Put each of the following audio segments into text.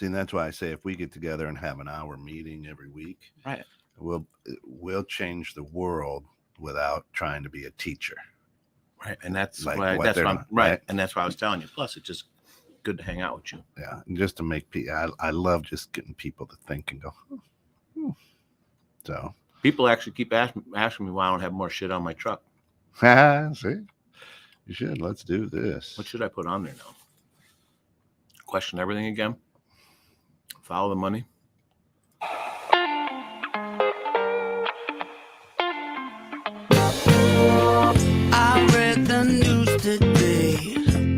See, and that's why I say if we get together and have an hour meeting every week, Right. we'll change the world without trying to be a teacher. Right. And that's Like why what that's they're why doing, right. right? And that's why I was telling you. Plus, it's just good to hang out with you. Yeah, and just to make people, I love just getting people to think and go. Hmm. So People actually keep asking me why I don't have more shit on my truck. see, you should. Let's do this. What should I put on there now? Question everything again. Follow the money. I read the news today,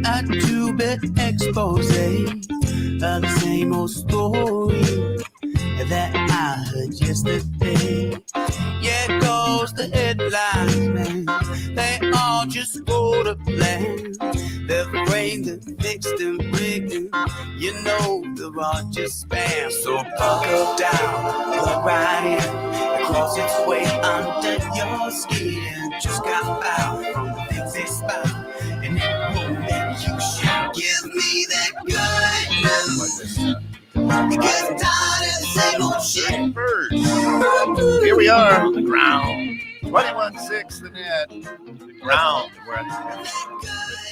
a two-bit expose of the same old story that I heard yesterday. Yeah, goes the headlines, man. They all just go to plan. They're framed and fixed and rigged, you know they're all just spam. So buckle down, plug right in, across its way under your skin. Just got found from the things they spout, and in a moment you shout, give me that good news. Because tired of the same old shit. First, here we are on the ground. 21-6 the net. The ground. We're at the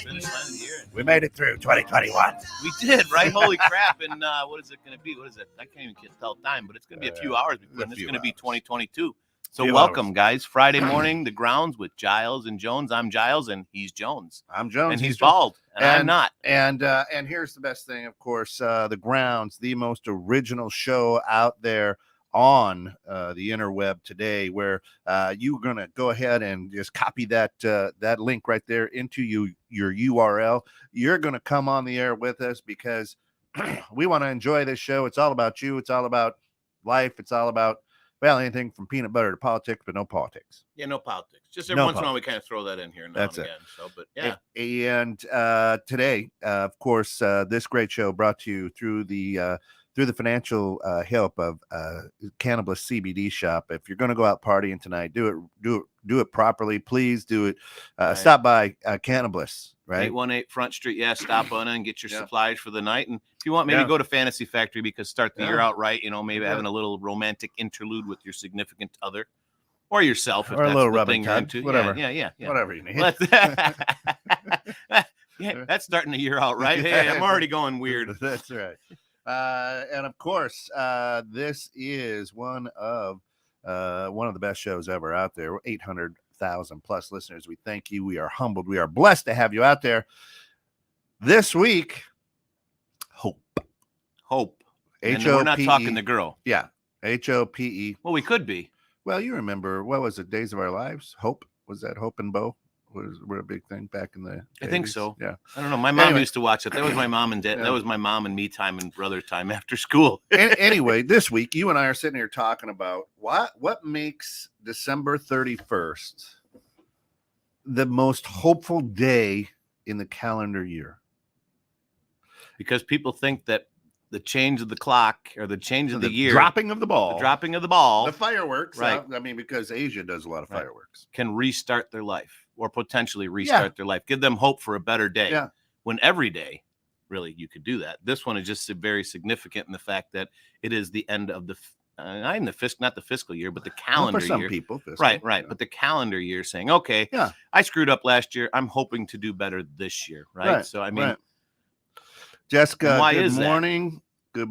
finish line of the year. We made it through 2021. We did, right? Holy crap. And what is it going to be? What is it? I can't even tell time, but it's going to be a few hours before it's going to be 2022. So welcome, guys. Friday morning, The Grounds with Giles and Jones. I'm Giles, and he's Jones. I'm Jones. And he's bald, and I'm not. And here's the best thing, of course, The Grounds, the most original show out there on the interweb today, where you're going to go ahead and just copy that link right there into your URL. You're going to come on the air with us because we want to enjoy this show. It's all about you. It's all about life. It's all about, well, anything from peanut butter to politics, but no politics. Yeah, no politics. Just every once in a while we kind of throw that in here now and again. So, but yeah. And today, of course, this great show brought to you through the financial help of Cannabis CBD Shop. If you're going to go out partying tonight, do it properly. Please do it. Right. Stop by Cannabis. Right, 818 Front Street. Yeah, stop on and get your supplies for the night. And if you want, maybe go to Fantasy Factory because start the year out right. You know, maybe having a little romantic interlude with your significant other or yourself, if or that's a little the thing you're into. Whatever. Yeah. Whatever you need. Yeah, that's starting the year out right. Hey, I'm already going weird. That's right. And of course, this is one of the best shows ever out there. 800,000 plus listeners. We thank you. We are humbled. We are blessed to have you out there. This week, hope. And we're not talking the girl. Yeah, HOPE. Well, we could be. Well, you remember, what was it? Days of Our Lives? Hope? Was that Hope and Bo? Were a big thing back in the 80s? I think so. Yeah. I don't know. My mom used to watch it. That was my mom and dad. Yeah. That was my mom and me time and brother time after school. Anyway, this week, you and I are sitting here talking about what makes December 31st the most hopeful day in the calendar year. Because people think that the change of the clock or the change of the year, dropping of the ball, the fireworks, right? I mean, because Asia does a lot of fireworks, can restart their life or potentially restart their life, give them hope for a better day. Yeah. When every day, really, you could do that. This one is just very significant in the fact that it is the end of the not the fiscal year, but the calendar year. For some people, fiscal, right. Yeah. But the calendar year saying, okay, I screwed up last year. I'm hoping to do better this year, right? So I mean. Right. Jessica, good morning. Good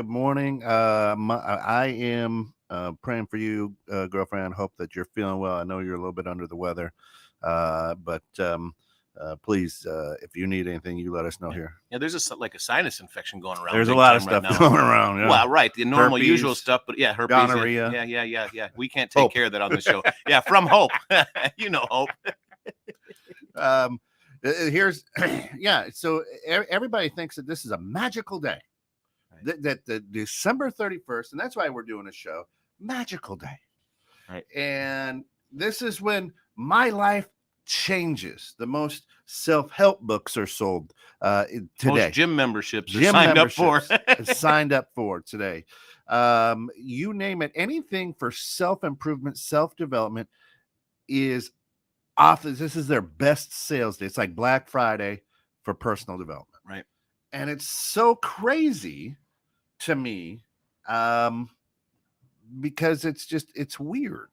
morning. I am praying for you, girlfriend. Hope that you're feeling well. I know you're a little bit under the weather, but please, if you need anything, you let us know here. Yeah, there's a sinus infection going around. There's a lot of stuff going around. Yeah. Well, right, the normal, herpes, usual stuff, but herpes, gonorrhea. Yeah. We can't take care of that on the show. Yeah, from Hope. You know Hope. Here's so everybody thinks that this is a magical day, right. that the December 31st, and that's why we're doing a show, magical day, right? And this is when my life changes. The most self-help books are sold today. Most gym memberships are signed up for signed up for today. You name it, anything for self-improvement, self-development is this is their best sales day. It's like Black Friday for personal development. Right. And it's so crazy to me, because it's weird,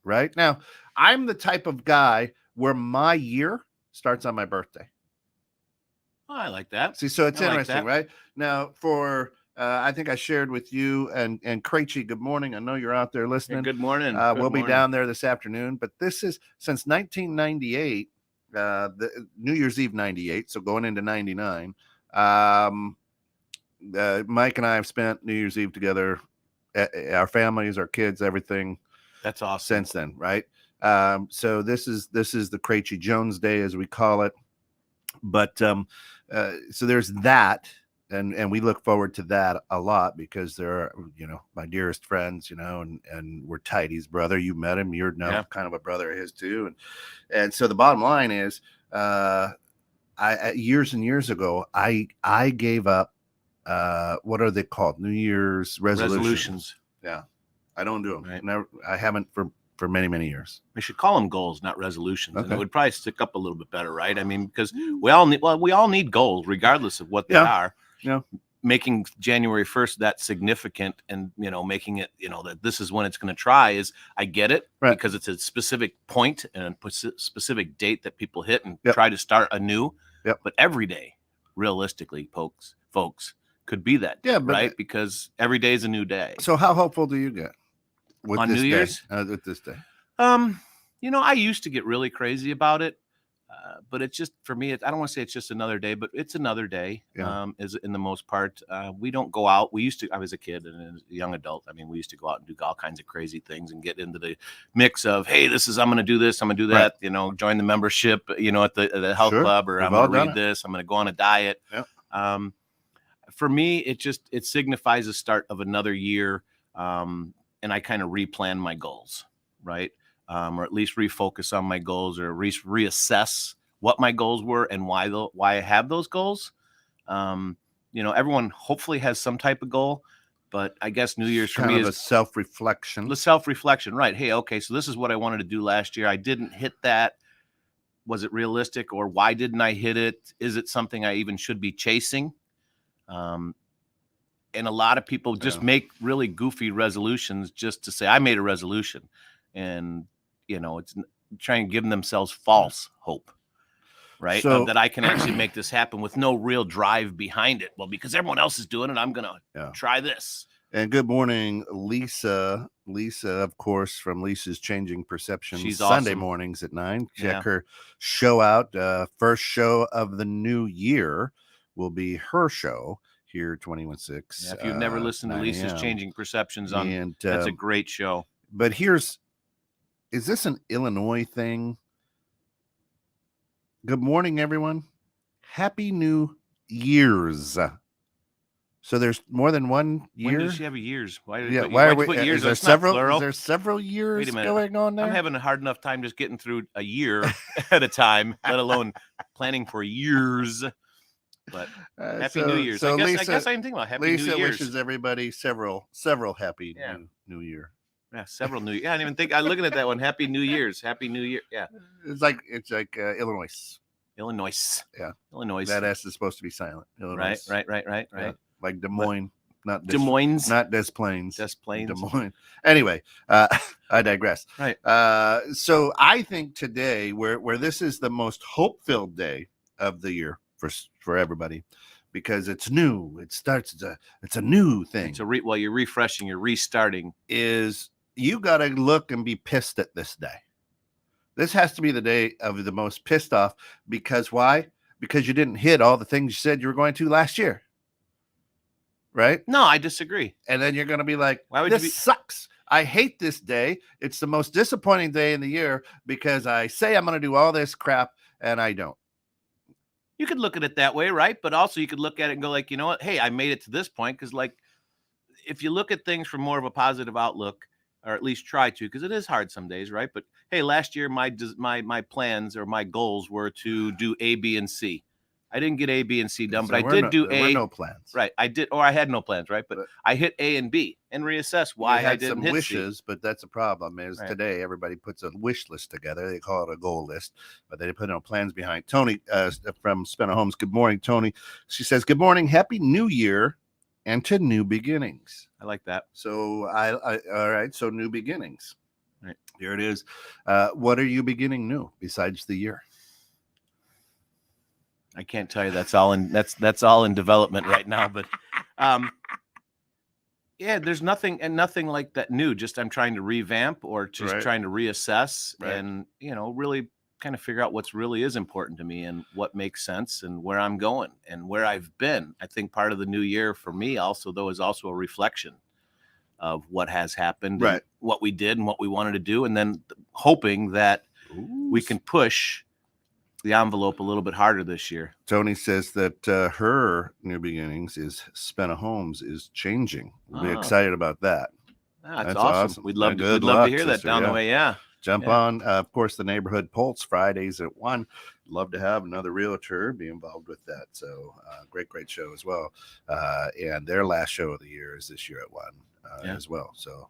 right? Now, I'm the type of guy where my year starts on my birthday. Oh, I like that. See, so it's interesting, that. right? Now, for I think I shared with you and Krejci, good morning. I know you're out there listening. Hey, good morning. We'll be down there this afternoon. But this is since 1998, the New Year's Eve 98, so going into 99. Mike and I have spent New Year's Eve together, our families, our kids, everything. That's awesome. Since then, right? So this is the Giles Jones Day, as we call it. But so there's that, and we look forward to that a lot because they're my dearest friends, and we're tight. He's brother. You met him. You're now kind of a brother of his too, and so the bottom line is, I years and years ago, I gave up. What are they called? New Year's resolutions. Yeah, I don't do them. Right. Never. I haven't for many years. We should call them goals, not resolutions. Okay. And it would probably stick up a little bit better, right? I mean, because we all need goals, regardless of what they are. Yeah. Making January 1st that significant, and making it that this is when it's going to try is, I get it, right, because it's a specific point and a specific date that people hit and try to start anew. Yep. But every day, realistically, folks, could be that day, right? Because every day is a new day. So how hopeful do you get on New Year's? With this day? I used to get really crazy about it, but it's just, for me, I don't want to say it's just another day, but it's another day. Is in the most part. We don't go out. We used to. I was a kid and as a young adult. I mean, we used to go out and do all kinds of crazy things and get into the mix of, hey, I'm going to do this, I'm going to do that. Right. Join the membership. At the health club, or I'm going to read this. I'm going to go on a diet. Yeah. For me, it signifies the start of another year, and I kind of replan my goals, right? Or at least refocus on my goals, or reassess what my goals were and why I have those goals. Everyone hopefully has some type of goal, but I guess New Year's for me is a self-reflection. The self-reflection, right? Hey, okay, so this is what I wanted to do last year. I didn't hit that. Was it realistic, or why didn't I hit it? Is it something I even should be chasing? And a lot of people just make really goofy resolutions just to say, I made a resolution, and it's trying to give themselves false hope, right? So, that I can actually make this happen with no real drive behind it. Well, because everyone else is doing it, I'm going to try this. And good morning, Lisa. Lisa, of course, from Lisa's Changing Perceptions. She's Sunday awesome. Mornings at 9. Check her show out. First show of the new year will be her show here, 21.6. Yeah, if you've never listened to Lisa's Changing Perceptions, that's a great show. But is this an Illinois thing? Good morning, everyone. Happy New Year's. So there's more than one year. When does she have a years? Why are we? Put years? Is there several years going on there? I'm having a hard enough time just getting through a year at a time, let alone planning for years. But Happy New Year's. So I guess I didn't think about Happy New Year's. Lisa wishes everybody several happy New Year. Yeah, several New Year. Yeah, I didn't even think. I'm looking at that one. Happy New Year's. Happy New Year. Yeah. It's like Illinois. Illinois. Yeah. Illinois. That S is supposed to be silent. Illinois. Right. Yeah. Like Des Moines. Not Des Moines. Not Des Plaines. Des Plaines. Des Moines. Anyway, I digress. Right. So I think today, where this is the most hope-filled day of the year for everybody, because it's new. It starts. It's a new thing. It's while you're refreshing, you're restarting. Is you got to look and be pissed at this day. This has to be the day of the most pissed off. Because why? Because you didn't hit all the things you said you were going to last year. Right? No, I disagree. And then you're going to be like, this sucks. I hate this day. It's the most disappointing day in the year because I say I'm going to do all this crap and I don't. You could look at it that way, right? But also you could look at it and go like, you know what? Hey, I made it to this point. Because like, if you look at things from more of a positive outlook, or at least try to, because it is hard some days, right? But hey, last year my plans or my goals were to do A, B, and C. I didn't get A, B, and C done, but I did do A. There were no plans, right? I did, or I had no plans, right? But I hit A and B and reassess why I didn't hit wishes. C. But that's a problem. Is today everybody puts a wish list together. They call it a goal list, but they put no plans behind. Tony from Spencer Homes. Good morning, Tony. She says, "Good morning, Happy New Year." and to new beginnings. I like that. So all right. So new beginnings. Right. Here it is. What are you beginning new besides the year? I can't tell you. That's all in development right now. But yeah, there's nothing like that new. Just I'm trying to revamp or just trying to reassess and really kind of figure out what's really is important to me and what makes sense and where I'm going and where I've been. I think part of the new year for me also though is also a reflection of what has happened, and what we did and what we wanted to do, and then hoping that we can push the envelope a little bit harder this year. Tony says that her new beginnings is Spenna Holmes is changing. We'll be excited about that. That's awesome. We'd love to hear that down the way. Yeah. Jump on. Of course, the Neighborhood Pulse Fridays at 1. Love to have another realtor be involved with that. So great show as well. And their last show of the year is this year at 1 as well. So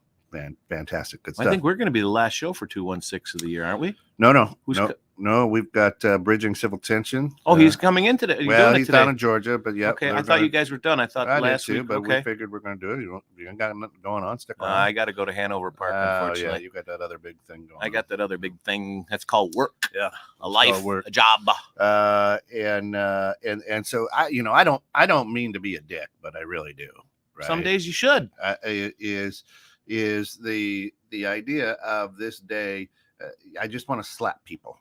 fantastic. Good stuff. I think we're going to be the last show for 216 of the year, aren't we? No, we've got Bridging Civil Tension. Oh, he's coming in today. He's down in Georgia, but yeah. Okay, I thought you guys were done. I thought last week. But we figured we're going to do it. You got nothing going on. Stick on. I got to go to Hanover Park, unfortunately. Yeah, you got that other big thing going on. I got that other big thing. That's called work. Yeah. A life, a job. And so I don't mean to be a dick, but I really do. Right? Some days you should. Is the idea of this day? I just want to slap people.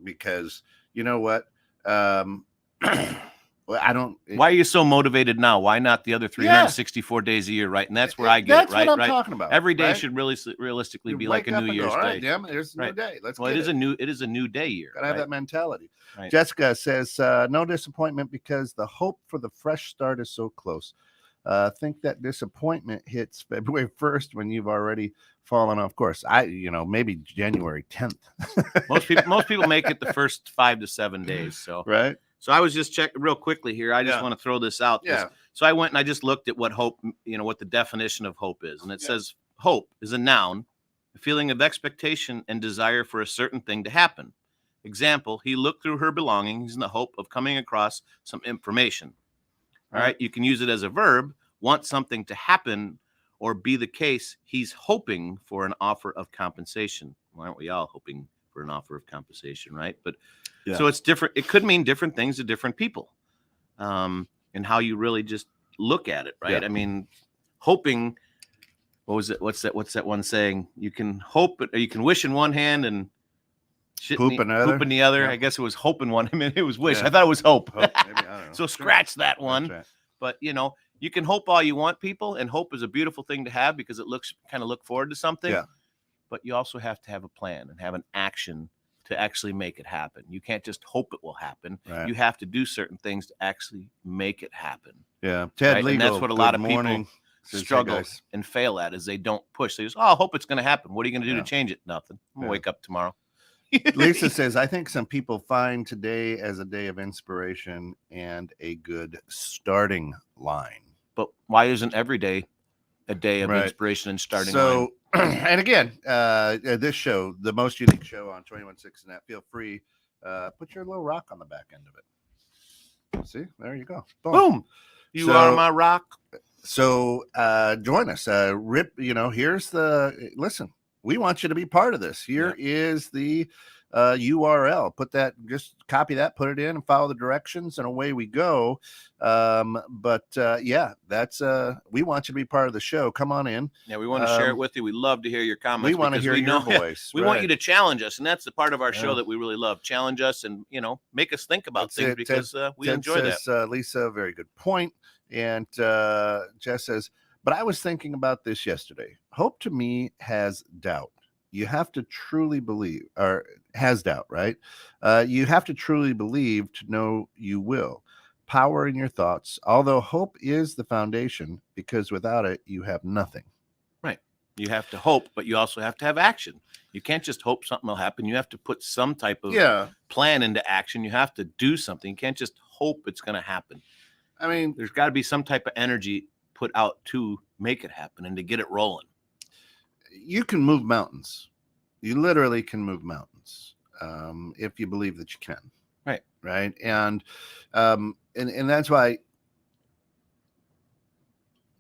Because you know what? Well, I don't. Why are you so motivated now? Why not the other 364 days a year, right? And that's where I get that's it, right? What I'm talking about. Every day should really realistically be like a New Year's day. Damn it, there's a new day. It is a new day year. Gotta have that mentality. Right. Jessica says, no disappointment because the hope for the fresh start is so close. Think that disappointment hits February 1st when you've already fallen off course. Maybe January 10th. most people make it the first 5 to 7 days. So right. So I was just checking real quickly here. I just want to throw this out. Yeah. So I went and I just looked at what hope, what the definition of hope is, and it says hope is a noun, a feeling of expectation and desire for a certain thing to happen. Example: he looked through her belongings in the hope of coming across some information. All right, you can use it as a verb, want something to happen, or be the case, he's hoping for an offer of compensation. Well, aren't we all hoping for an offer of compensation, right? But so it's different. It could mean different things to different people, and how you really just look at it, right? Yeah. I mean, hoping. What was it? What's that one saying? You can hope, or you can wish in one hand and poop in the other. Yeah. I guess it was hope in one. I mean, it was wish. Yeah. I thought it was hope. Maybe, I don't know. So scratch that one. Right. But you can hope all you want, people, and hope is a beautiful thing to have because it look forward to something. Yeah. But you also have to have a plan and have an action to actually make it happen. You can't just hope it will happen. Right. You have to do certain things to actually make it happen. Yeah. Ted right? Legal, and that's what a lot of people struggle and fail at is they don't push. They just, I hope it's going to happen. What are you going to do to change it? Nothing. I'm going to wake up tomorrow. Lisa says, I think some people find today as a day of inspiration and a good starting line. But why isn't every day a day of inspiration and starting line? And again, this show, the most unique show on 21.6 Net, feel free, put your little rock on the back end of it. See, there you go. Boom. You are my rock. So join us. Rip, here's listen. We want you to be part of this. Here is the URL. Just copy that, put it in, and follow the directions, and away we go. That's we want you to be part of the show. Come on in. Yeah, we want to share it with you. We love to hear your comments. We want to hear your voice. We want you to challenge us, and that's the part of our show that we really love. Challenge us, and make us think about things because we enjoy that. Lisa, very good point. And Jess says, but I was thinking about this yesterday. Hope to me has doubt. You have to truly believe, or has doubt, right? You have to truly believe to know you will. Power in your thoughts, although hope is the foundation, because without it, you have nothing. Right. You have to hope, but you also have to have action. You can't just hope something will happen. You have to put some type of plan into action. You have to do something. You can't just hope it's going to happen. I mean, there's got to be some type of energy put out to make it happen and to get it rolling. You can move mountains. You literally can move mountains if you believe that you can. Right. And that's why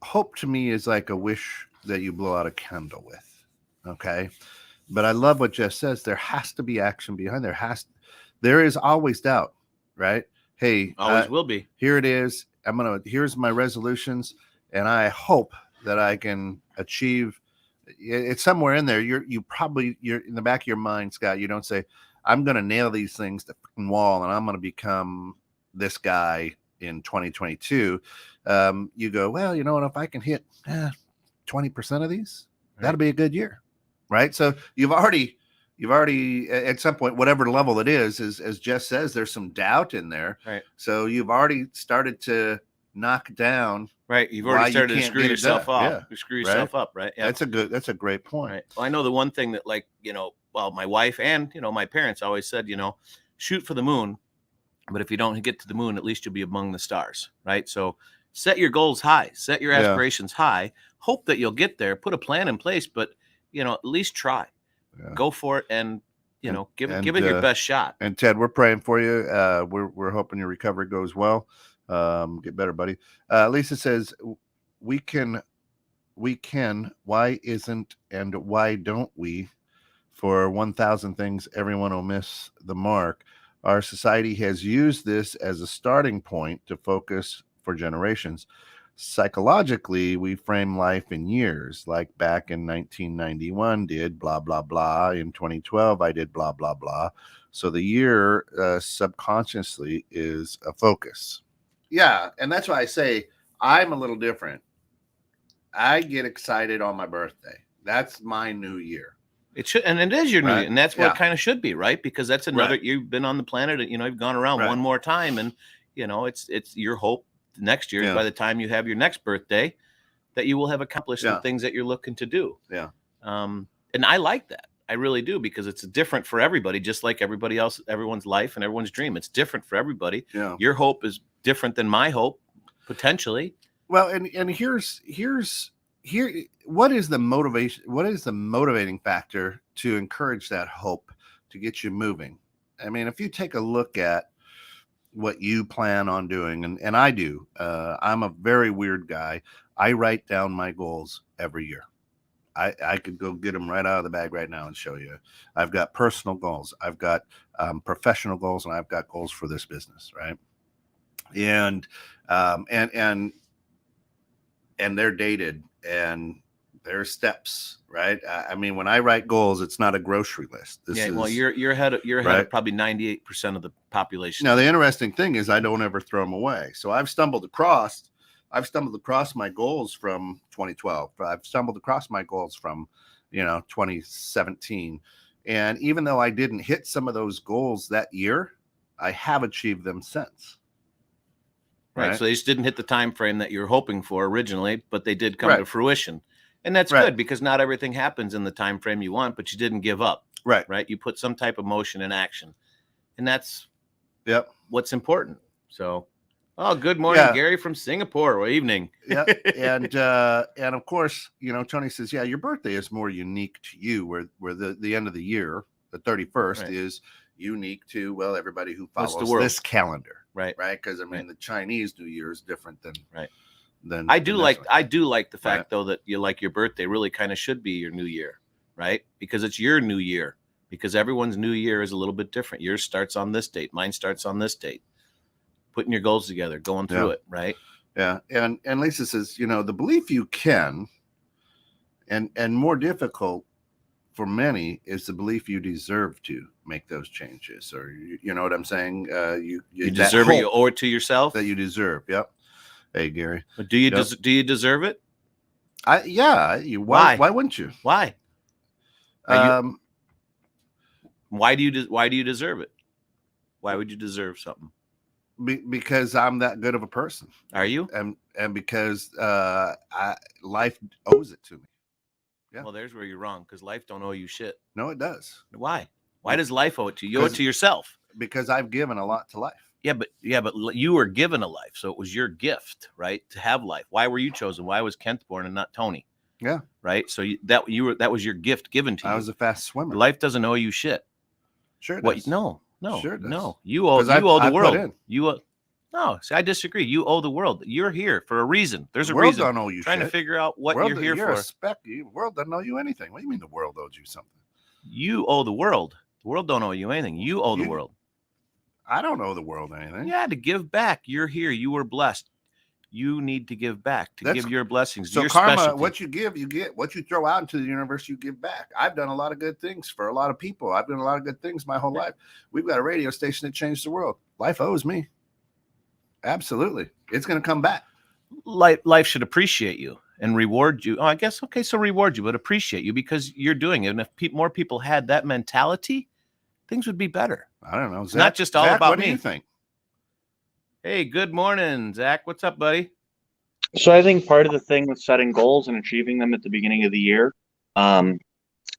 hope to me is like a wish that you blow out a candle with. Okay. But I love what Jess says. There has to be action behind. There is always doubt, right? Hey, always will be. Here it is. Here's my resolutions, and I hope that I can achieve. It's somewhere in there. You're in the back of your mind, Scott. You don't say, I'm going to nail these things to the wall, and I'm going to become this guy in 2022. You go, well, you know what? If I can hit 20% of these, that'll be a good year, right? So you've already at some point, whatever level it is, as Jess says, there's some doubt in there, right? So you've already started to knock down, right? You've already started to screw yourself up. Yeah. You screw yourself up, right? Yeah. That's a great point. Right. Well, I know the one thing that, like, well, my wife and my parents always said, shoot for the moon, but if you don't get to the moon, at least you'll be among the stars, right? So set your goals high, set your aspirations high, hope that you'll get there, put a plan in place, but at least try. Go for it, and give it your best shot. And Ted, we're praying for you. We're hoping your recovery goes well. Get better, buddy. Lisa says we can. Why isn't and why don't we? For 1,000 things, everyone will miss the mark. Our society has used this as a starting point to focus for generations. Psychologically, we frame life in years, like back in 1991 did blah, blah, blah. In 2012, I did blah, blah, blah. So the year subconsciously is a focus. Yeah, and that's why I say I'm a little different. I get excited on my birthday. That's my new year. It should, and it is your new year, and that's what it kind of should be, right? Because that's another, you've been on the planet, you've gone around one more time, and it's your hope next year, by the time you have your next birthday, that you will have accomplished the things that you're looking to do. Yeah. And I like that. I really do, because it's different for everybody, just like everybody else, everyone's life and everyone's dream. It's different for everybody. Yeah. Your hope is different than my hope, potentially. Well, and here's what is the motivation? What is the motivating factor to encourage that hope, to get you moving? I mean, if you take a look at what you plan on doing, and I do, I'm a very weird guy. I write down my goals every year. I could go get them right out of the bag right now and show you. I've got personal goals, I've got professional goals, and I've got goals for this business, right? And they're dated, and there are steps, right? I mean, when I write goals, it's not a grocery list. Well, you're ahead of probably 98% of the population. Now, the interesting thing is I don't ever throw them away. So I've stumbled across my goals from 2012. I've stumbled across my goals from 2017. And even though I didn't hit some of those goals that year, I have achieved them since. Right. So they just didn't hit the time frame that you were hoping for originally, but they did come to fruition. And that's good, because not everything happens in the time frame you want, but you didn't give up. Right. You put some type of motion in action. And that's what's important. So, good morning, Gary from Singapore. Well, evening. Yeah. And of course, Tony says, your birthday is more unique to you, where the end of the year, the 31st, is unique to, everybody who follows this calendar. Right. Because I mean, the Chinese New Year is different than I do like the fact though that your birthday really kind of should be your new year, right? Because it's your new year. Because everyone's new year is a little bit different. Yours starts on this date. Mine starts on this date. Putting your goals together, going through it, right? Yeah. And Lisa says, the belief you can, and more difficult for many, is the belief you deserve to make those changes, or you know what I'm saying? You deserve it. You owe it to yourself. That you deserve. Yep. Hey, Gary. But do you do you deserve it? Why wouldn't you? Why? Why do you deserve it? Why would you deserve something? Because I'm that good of a person. Are you? And because life owes it to me. Yeah. Well, there's where you're wrong, because life don't owe you shit. No, it does. Why? Why does life owe it to you? You owe it to yourself. Because I've given a lot to life. Yeah, but you were given a life, so it was your gift, right, to have life. Why were you chosen? Why was Kent born and not Tony? Yeah. Right. So that was your gift given to you. I was a fast swimmer. Life doesn't owe you shit. Sure it does. No. Sure it does. No. You owe the world. No, see, I disagree. You owe the world. You're here for a reason. There's The a world reason. don't owe you Trying shit. to figure out what world, you're here for. The world doesn't owe you anything. What do you mean the world owes you something? You owe the world. The world don't owe you anything. You owe the world. I don't owe the world anything. Yeah, to give back. You're here. You were blessed. You need to give back, to give your blessings. So your karma, specialty. what you give, you get. What you throw out into the universe, you give back. I've done a lot of good things for a lot of people. I've done a lot of good things my whole life. We've got a radio station that changed the world. Life owes me. Absolutely. It's going to come back. Life should appreciate you and reward you. Oh, I guess, okay, so reward you, but appreciate you because you're doing it. And if more people had that mentality, things would be better. I don't know. It's not just all about what me. What do you think? Hey, good morning, Zach. What's up, buddy? So I think part of the thing with setting goals and achieving them at the beginning of the year,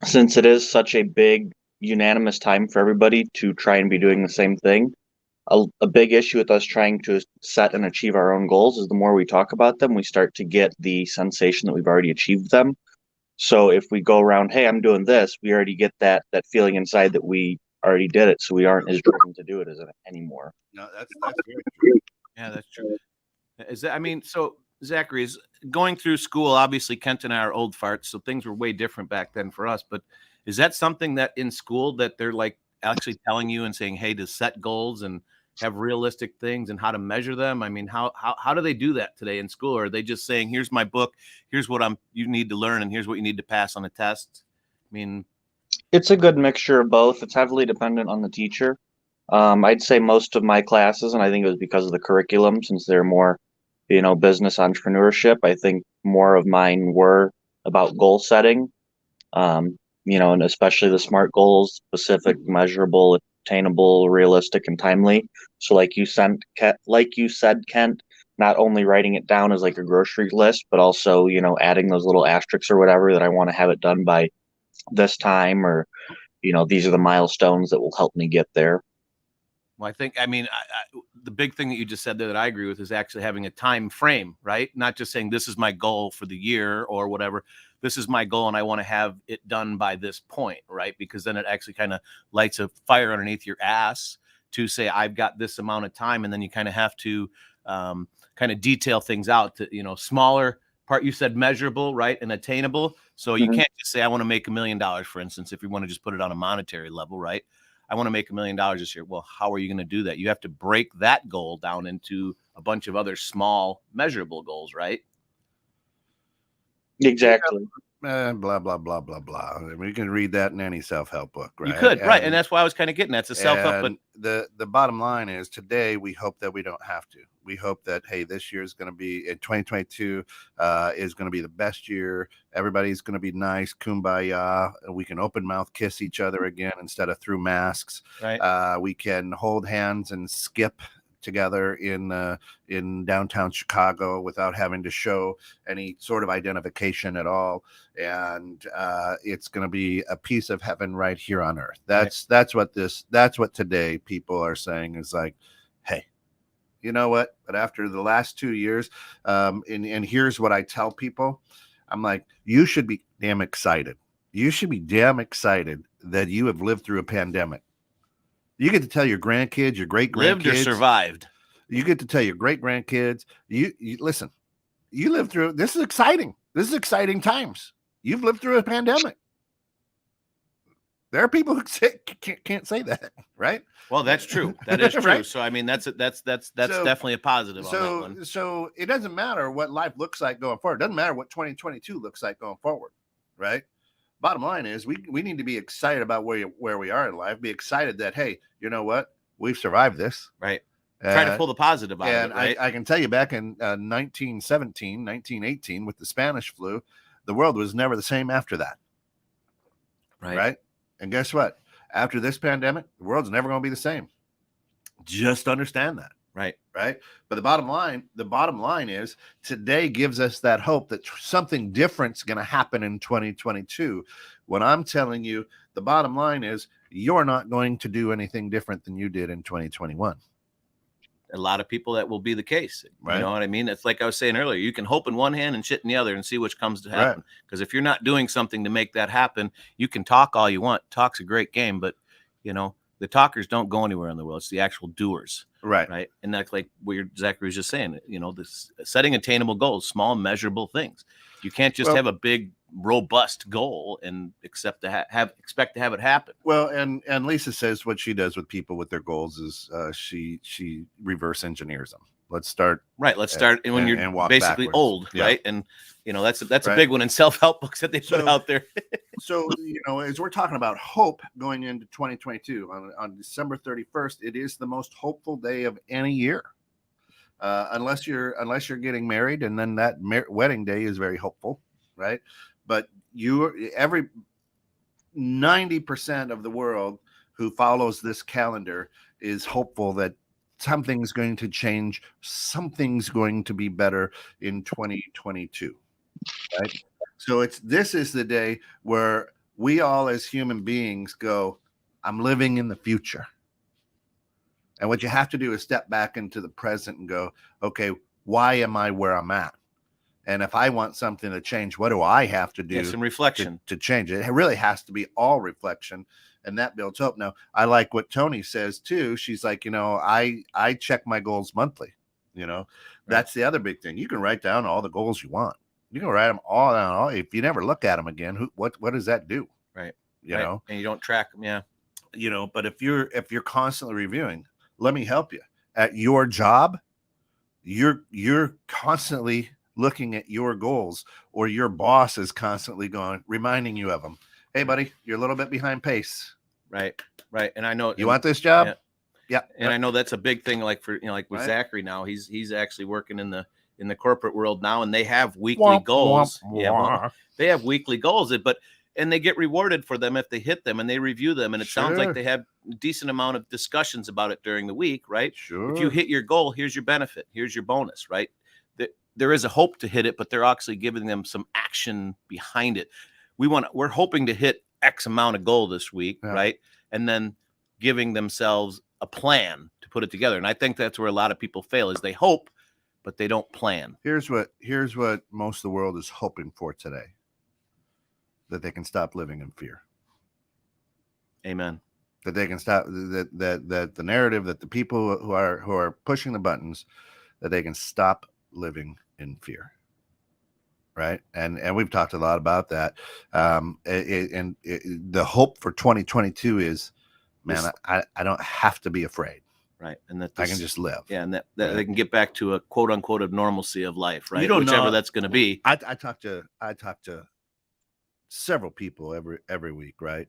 since it is such a big unanimous time for everybody to try and be doing the same thing, a big issue with us trying to set and achieve our own goals is the more we talk about them, we start to get the sensation that we've already achieved them. So if we go around, hey, I'm doing this, we already get that feeling inside that we already did it, so we aren't as driven to do it anymore. No, that's very true. Yeah, that's true. So Zachary, is going through school, obviously Kent and I are old farts, so things were way different back then for us. But is that something that in school that they're like actually telling you and saying, hey, to set goals and have realistic things and how to measure them? I mean, how do they do that today in school? Or are they just saying, here's my book, here's what you need to learn, and here's what you need to pass on a test? I mean, it's a good mixture of both. It's heavily dependent on the teacher. I'd say most of my classes, and I think it was because of the curriculum, since they're more, business entrepreneurship, I think more of mine were about goal setting, and especially the SMART goals, specific, measurable, attainable, realistic, and timely. So like you said, Kent, not only writing it down as like a grocery list, but also, adding those little asterisks or whatever that I want to have it done by this time, or, these are the milestones that will help me get there. Well, the big thing that you just said there that I agree with is actually having a time frame, right? Not just saying this is my goal for the year or whatever. This is my goal and I want to have it done by this point, right? Because then it actually kind of lights a fire underneath your ass to say, I've got this amount of time. And then you kind of have to kind of detail things out to, smaller part. You said measurable, right? And attainable. So you can't just say, I want to make $1 million, for instance, if you want to just put it on a monetary level, right? I want to make $1 million this year. Well, how are you going to do that? You have to break that goal down into a bunch of other small measurable goals, right? Exactly. Blah, blah, blah, blah, blah. I mean, we can read that in any self-help book, right? You could, right. And that's why I was kind of getting at. It's a self-help. But the bottom line is today, we hope that we don't have to. We hope that, hey, this year is going to be in 2022 is going to be the best year. Everybody's going to be nice, kumbaya. We can open mouth kiss each other again instead of through masks. Right. We can hold hands and skip together in downtown Chicago without having to show any sort of identification at all, and it's going to be a piece of heaven right here on earth. That's what today people are saying is like, hey, you know what? But after the last 2 years, and here's what I tell people, I'm like, you should be damn excited. You should be damn excited that you have lived through a pandemic. You get to tell your grandkids, your great grandkids, lived or survived. You get to tell your great grandkids. You listen. You lived through. This is exciting. This is exciting times. You've lived through a pandemic. There are people who can't say that, right? Well, that's true. That is true. Right? So I mean, that's definitely a positive on that one. So it doesn't matter what life looks like going forward. It doesn't matter what 2022 looks like going forward, right? Bottom line is we need to be excited about where we are in life. Be excited that, hey, you know what? We've survived this. Right. Try to pull the positive out of it, right? I can tell you back in 1917, 1918 with the Spanish flu, the world was never the same after that. Right? And guess what? After this pandemic, the world's never going to be the same. Just understand that. Right. But the bottom line is today gives us that hope that something different's going to happen in 2022. When I'm telling you, the bottom line is you're not going to do anything different than you did in 2021. A lot of people that will be the case. Right. You know what I mean? It's like I was saying earlier, you can hope in one hand and shit in the other and see which comes to happen. Because if you're not doing something to make that happen, you can talk all you want. Talk's a great game, but The talkers don't go anywhere in the world. It's the actual doers. Right. And that's like what Zachary was just saying, this setting attainable goals, small measurable things. You can't just have a big robust goal and expect to have it happen. Well, and Lisa says what she does with people with their goals is she reverse engineers them. Let's start and when you're basically backwards. Old, right? And that's a big one in self-help books that they put out there. So as we're talking about hope going into 2022 on December 31st, it is the most hopeful day of any year, unless you're getting married, and then that wedding day is very hopeful, right? But 90% of the world who follows this calendar is hopeful that something's going to change, something's going to be better in 2022, right? So this is the day where we all as human beings go, I'm living in the future. And what you have to do is step back into the present and go, okay, why am I where I'm at? And if I want something to change, what do I have to do? Some reflection to change it. It really has to be all reflection, and that builds hope. Now, I like what Tony says too. She's like, I check my goals monthly. That's the other big thing. You can write down all the goals you want. You can write them all down. If you never look at them again, what does that do? Right. And you don't track them. Yeah. But if you're constantly reviewing, let me help you. At your job, you're constantly looking at your goals, or your boss is constantly reminding you of them. Hey, buddy, you're a little bit behind pace. Right. And I know you want this job. Yeah. And I know that's a big thing. Like with Zachary now, he's actually working in the corporate world now, and they have weekly goals. They have weekly goals, and they get rewarded for them if they hit them, and they review them. And it sounds like they have a decent amount of discussions about it during the week, right? Sure. If you hit your goal, here's your benefit. Here's your bonus, right? There is a hope to hit it, but they're actually giving them some action behind it. We're hoping to hit X amount of goal this week, right? And then giving themselves a plan to put it together. And I think that's where a lot of people fail, is they hope, but they don't plan. Here's what most of the world is hoping for today: that they can stop living in fear. Amen. That they can stop that the narrative, that the people who are pushing the buttons, that they can stop living in fear. Right. And we've talked a lot about that. The hope for 2022 is, man, I don't have to be afraid. Right. And that I can just live. Yeah. And that they can get back to a quote unquote of normalcy of life, right? Whichever that's going to be. I talk to several people every week, right?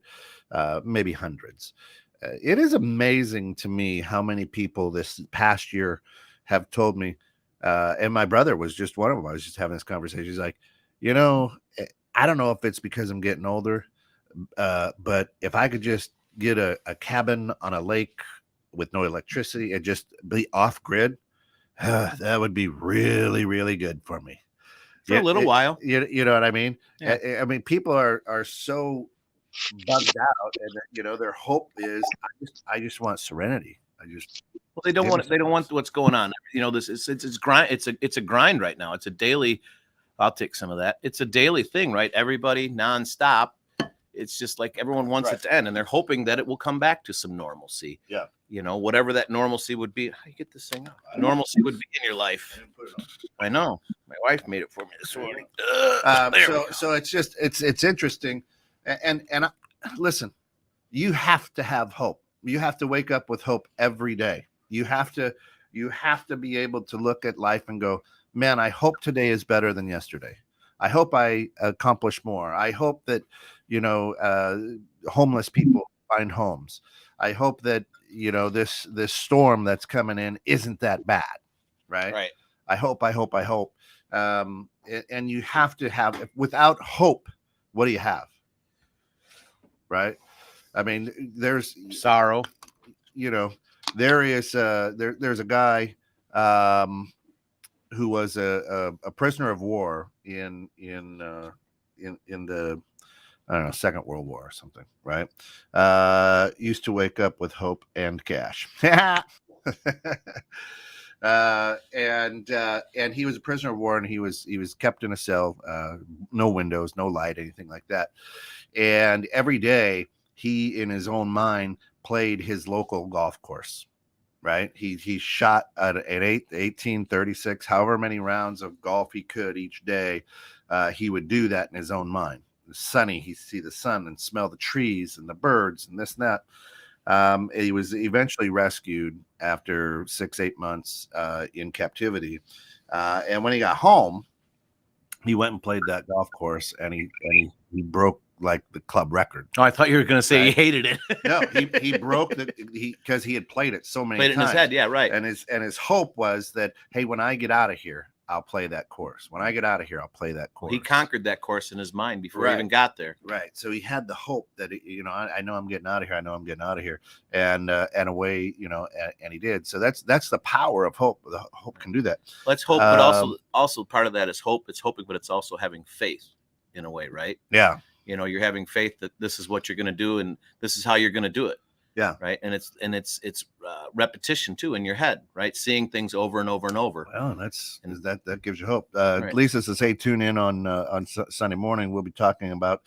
Maybe hundreds. It is amazing to me how many people this past year have told me, and my brother was just one of them. I was just having this conversation. He's like, I don't know if it's because I'm getting older, but if I could just get a cabin on a lake with no electricity and just be off grid, that would be really, really good for me. For a little while. You know what I mean? Yeah. I mean, people are so bugged out, and their hope is, I just want serenity. Well, they don't want what's going on. It's grind. It's a grind right now. It's a daily. I'll take some of that. It's a daily thing, right? Everybody nonstop. It's just like everyone wants it to end, and they're hoping that it will come back to some normalcy. Yeah. Whatever that normalcy would be. How do you get this thing up? Normalcy would be in your life. I know. My wife made it for me this morning. So it's interesting, and listen, you have to have hope. You have to wake up with hope every day. You have to be able to look at life and go, man, I hope today is better than yesterday. I hope I accomplish more. I hope that, homeless people find homes. I hope that, this storm that's coming in isn't that bad. Right. Right. I hope. And you have to have, without hope, what do you have? Right. I mean, there's sorrow, there is there's a guy who was a prisoner of war in the I don't know, Second World War or something, right? Used to wake up with hope and cash. And he was a prisoner of war, and he was kept in a cell, no windows, no light, anything like that. And every day he in his own mind played his local golf course. Right. He shot at 1836, however many rounds of golf he could each day. He would do that in his own mind. It's sunny. He'd see the sun and smell the trees and the birds and this and that. He was eventually rescued after 6-8 months in captivity. And when he got home, he went and played that golf course, and he broke like the club record. Oh, I thought you were going to say he hated it. No, he broke because he had played it so many times. Played it in his head, yeah, right. And his hope was that, hey, when I get out of here, I'll play that course. When I get out of here, I'll play that course. He conquered that course in his mind before he even got there. Right. So he had the hope that, I know I'm getting out of here. I know I'm getting out of here. And away, and he did. So that's the power of hope. The hope can do that. Let's hope, but also part of that is hope. It's hoping, but it's also having faith in a way, right? Yeah. You're having faith that this is what you're going to do and this is how you're going to do it. Yeah. Right. And it's repetition too in your head, right? Seeing things over and over and over. Well, that gives you hope. Right. Lisa says, hey, tune in on Sunday morning. We'll be talking about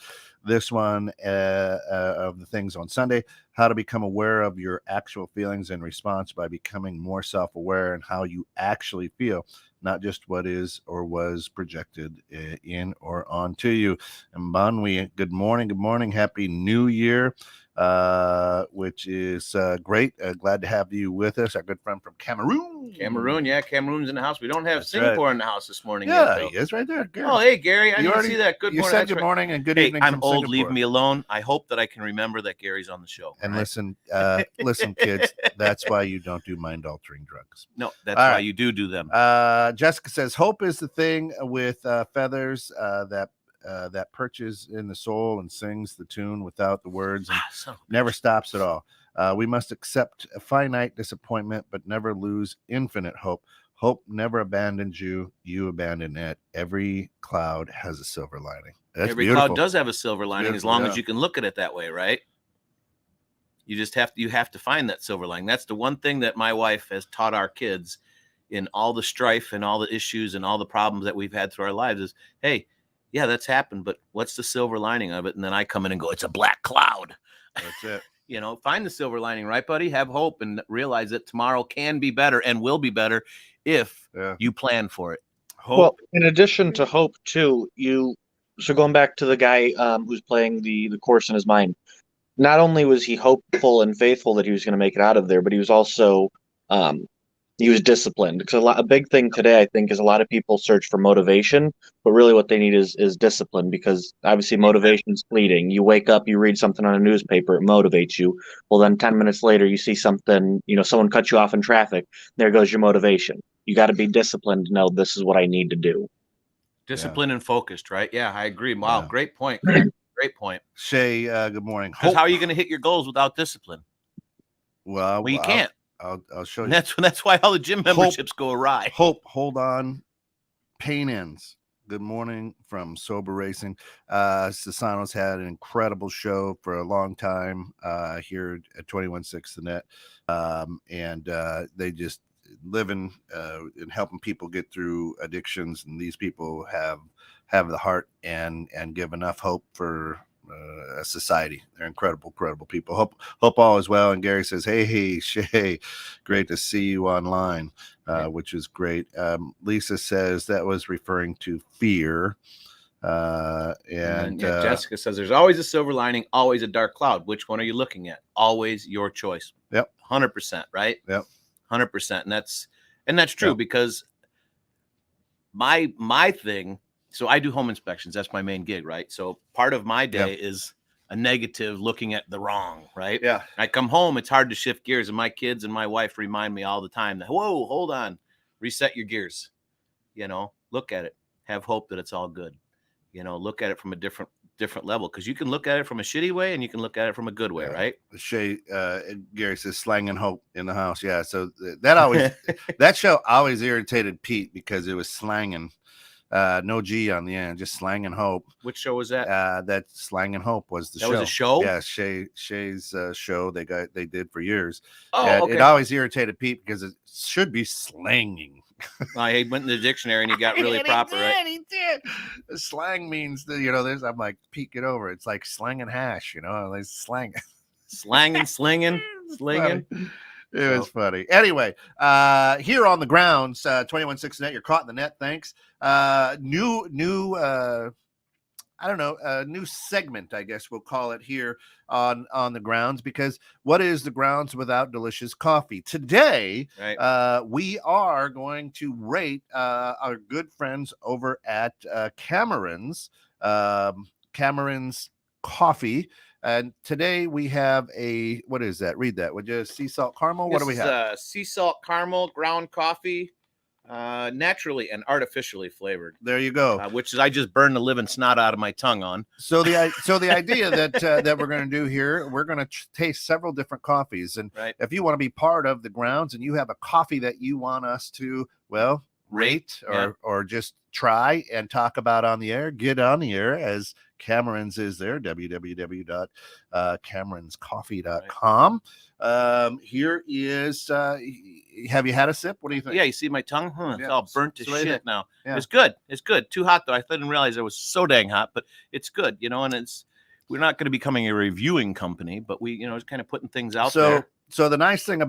this one of the things on Sunday, how to become aware of your actual feelings and response by becoming more self-aware and how you actually feel, not just what is or was projected in or onto you. And Bonwi, good morning. Happy New Year. Which is great. Glad to have you with us, our good friend from Cameroon. Cameroon's in the house. We don't have Singapore in the house this morning. Yeah, he is right there. Gary. Oh, hey, Gary, I didn't see that. Good morning. You said good morning and good evening. I'm old. Leave me alone. I hope that I can remember that Gary's on the show. And listen, kids, that's why you don't do mind-altering drugs. No, that's why you do them. Jessica says, hope is the thing with feathers that perches in the soul and sings the tune without the words and never stops at all. We must accept a finite disappointment, but never lose infinite hope. Hope never abandons you. You abandon it. Every cloud has a silver lining. That's Every beautiful. cloud does have a silver lining as long as you can look at it that way, right? You just have to find that silver lining. That's the one thing that my wife has taught our kids in all the strife and all the issues and all the problems that we've had through our lives is, hey, yeah, that's happened, but what's the silver lining of it? And then I come in and go, it's a black cloud. That's it. Find the silver lining, right, buddy? Have hope and realize that tomorrow can be better and will be better if you plan for it. Hope. Well, in addition to hope, too, so going back to the guy who's playing the course in his mind, not only was he hopeful and faithful that he was going to make it out of there, but he was also he was disciplined. Because a big thing today, I think, is a lot of people search for motivation, but really what they need is discipline. Because obviously motivation is fleeting. You wake up, you read something on a newspaper, it motivates you. Well, then 10 minutes later, you see something, someone cuts you off in traffic. There goes your motivation. You got to be disciplined to know this is what I need to do. Disciplined and focused, right? Yeah, I agree. Wow, great point. Great point. Shay, good morning. Because how are you going to hit your goals without discipline? Well, you can't. I'll show you. That's why all the gym memberships go awry. Hope, hold on. Pain ends. Good morning from Sober Racing. Sassano's had an incredible show for a long time here at 21.6 The Net. And they just living and helping people get through addictions. And these people have the heart and give enough hope for a society. They're incredible people. Hope all is well. And Gary says, hey Shay, great to see you online, which is great. Lisa says that was referring to fear. And Jessica says there's always a silver lining, always a dark cloud. Which one are you looking at? Always your choice. Yep. 100%, right? Yep. 100%. And that's true because my thing. So I do home inspections. That's my main gig, right? So part of my day is a negative looking at the wrong, right? Yeah. I come home, it's hard to shift gears. And my kids and my wife remind me all the time that, whoa, hold on, reset your gears. Look at it. Have hope that it's all good. Look at it from a different level. Because you can look at it from a shitty way and you can look at it from a good way, right? Shay, Gary says slang and hope in the house. Yeah. So that show always irritated Pete because it was slanging. No G on the end, just Slang and Hope. Which show was that? That Slang and Hope was the that show. was a show? Yeah, Shay's show they did for years. Oh, and okay. It always irritated Pete because it should be slanging. He went in the dictionary and he got really proper. He did. Slang means there's. I'm like, Pete, get over it. It's like slang and hash. Like slang. Slanging, slinging, slinging. It was funny. Anyway, here on the grounds, 21.6 net, you're caught in the net. Thanks. New I don't know, a new segment, I guess we'll call it here on the grounds, because what is the grounds without delicious coffee? Today, right. We are going to rate our good friends over at Cameron's Coffee. And today we have what is that? Read that. Would you? Sea salt caramel? What do we have? Sea salt caramel ground coffee. Naturally and artificially flavored. There you go. Which is I just burned the living snot out of my tongue on. So the idea that we're going to do here, we're going to taste several different coffees, and if you want to be part of the grounds and you have a coffee that you want us to rate or just try and talk about on the air, get on the air, as Cameron's is there, www.cameronscoffee.com. Here is have you had a sip? What do you think? Yeah, you see my tongue? It's all burnt to shit now. Yeah. It's good. Too hot though. I didn't realize it was so dang hot, but it's good, and we're not going to be becoming a reviewing company, but we, just kind of putting things out there. So the nice thing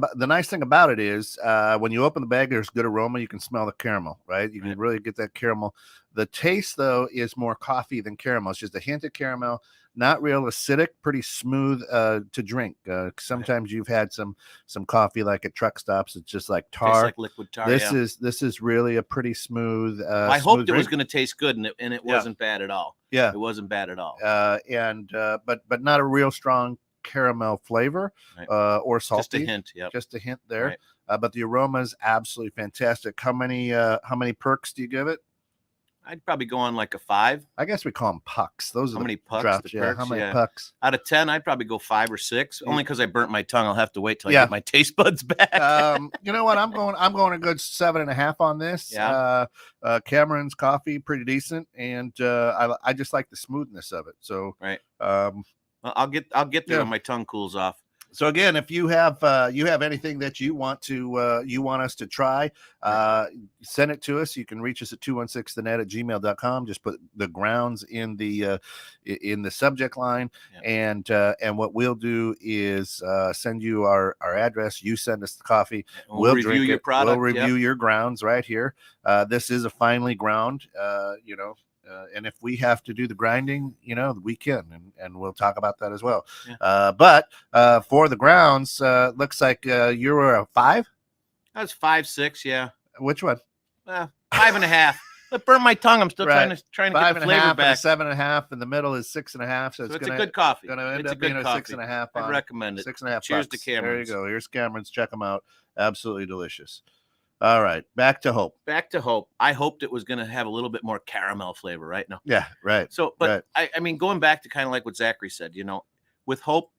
about it is when you open the bag, there's good aroma. You can smell the caramel, right? You can really get that caramel. The taste, though, is more coffee than caramel. It's just a hint of caramel, not real acidic, pretty smooth to drink. Sometimes you've had some coffee like at truck stops. It's just like tar. Tastes like liquid tar. This is really a pretty smooth. I hoped it was going to taste good, and it wasn't bad at all. Yeah, it wasn't bad at all. But not a real strong caramel flavor or salty. Just a hint. Yeah, just a hint there. Right. But the aroma is absolutely fantastic. How many perks do you give it? I'd probably go on like a 5. I guess we call them pucks. Those are how many pucks? Drops, how many pucks? Out of 10, I'd probably go 5 or 6. Only because I burnt my tongue. I'll have to wait till I get my taste buds back. You know what? I'm going a good 7.5 on this. Yeah. Cameron's coffee, pretty decent, and I just like the smoothness of it. So right. I'll get there when my tongue cools off. So again, if you have anything that you want us to try, send it to us. You can reach us at 216thenet@gmail.com. Just put the grounds in the subject line, and what we'll do is send you our address. You send us the coffee. We'll review your product. We'll review your grounds right here. This is a finely ground. And if we have to do the grinding, we can, and we'll talk about that as well. Yeah. But for the grounds, looks like you were a 5. That's 5, 6. Yeah. Which one? 5.5. But burn my tongue. I'm still trying to get the flavor back. 7.5, and the middle is 6.5. So it's a good coffee. Going to end up being a 6.5. I recommend it. 6.5. Cheers to Cameron's. There you go. Here's Cameron's. Check them out. Absolutely delicious. All right, back to Hope. I hoped it was going to have a little bit more caramel flavor, right? No. Yeah, right. So, but right. I mean, going back to kind of like what Zachary said, with Hope,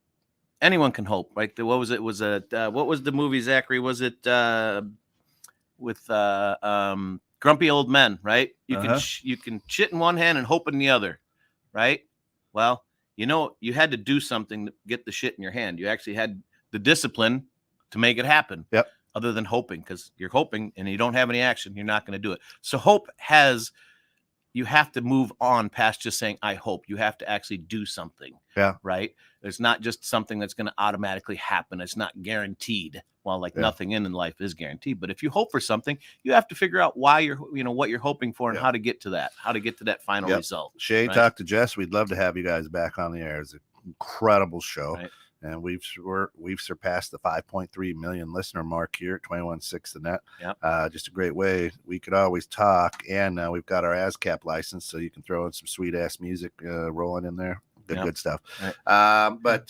anyone can hope. Like, what was it? What was the movie, Zachary? Was it with Grumpy Old Men? Right? You can shit in one hand and hope in the other, right? Well, you had to do something to get the shit in your hand. You actually had the discipline to make it happen. Yep. Other than hoping, because you're hoping and you don't have any action, you're not going to do it. So you have to move on past just saying, I hope. You have to actually do something. Yeah. Right? It's not just something that's going to automatically happen. It's not guaranteed. Well, nothing in life is guaranteed. But if you hope for something, you have to figure out why what you're hoping for and how to get to that final result. Shay, talk to Jess. We'd love to have you guys back on the air. It's an incredible show. Right. And we've surpassed the 5.3 million listener mark here at 21.6 the net. Yep. Just a great way. We could always talk, and now we've got our ASCAP license, so you can throw in some sweet ass music rolling in there. Good stuff. Right. But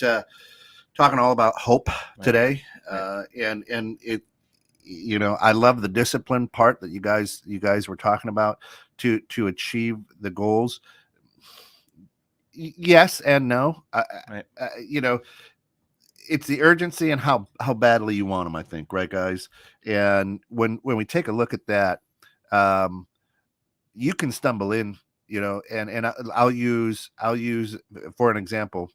talking all about hope today, and it, I love the discipline part that you guys were talking about to achieve the goals. Yes and no. Right. It's the urgency and how badly you want them, I think, right, guys? And when we take a look at that, you can stumble in, and I'll use for an example.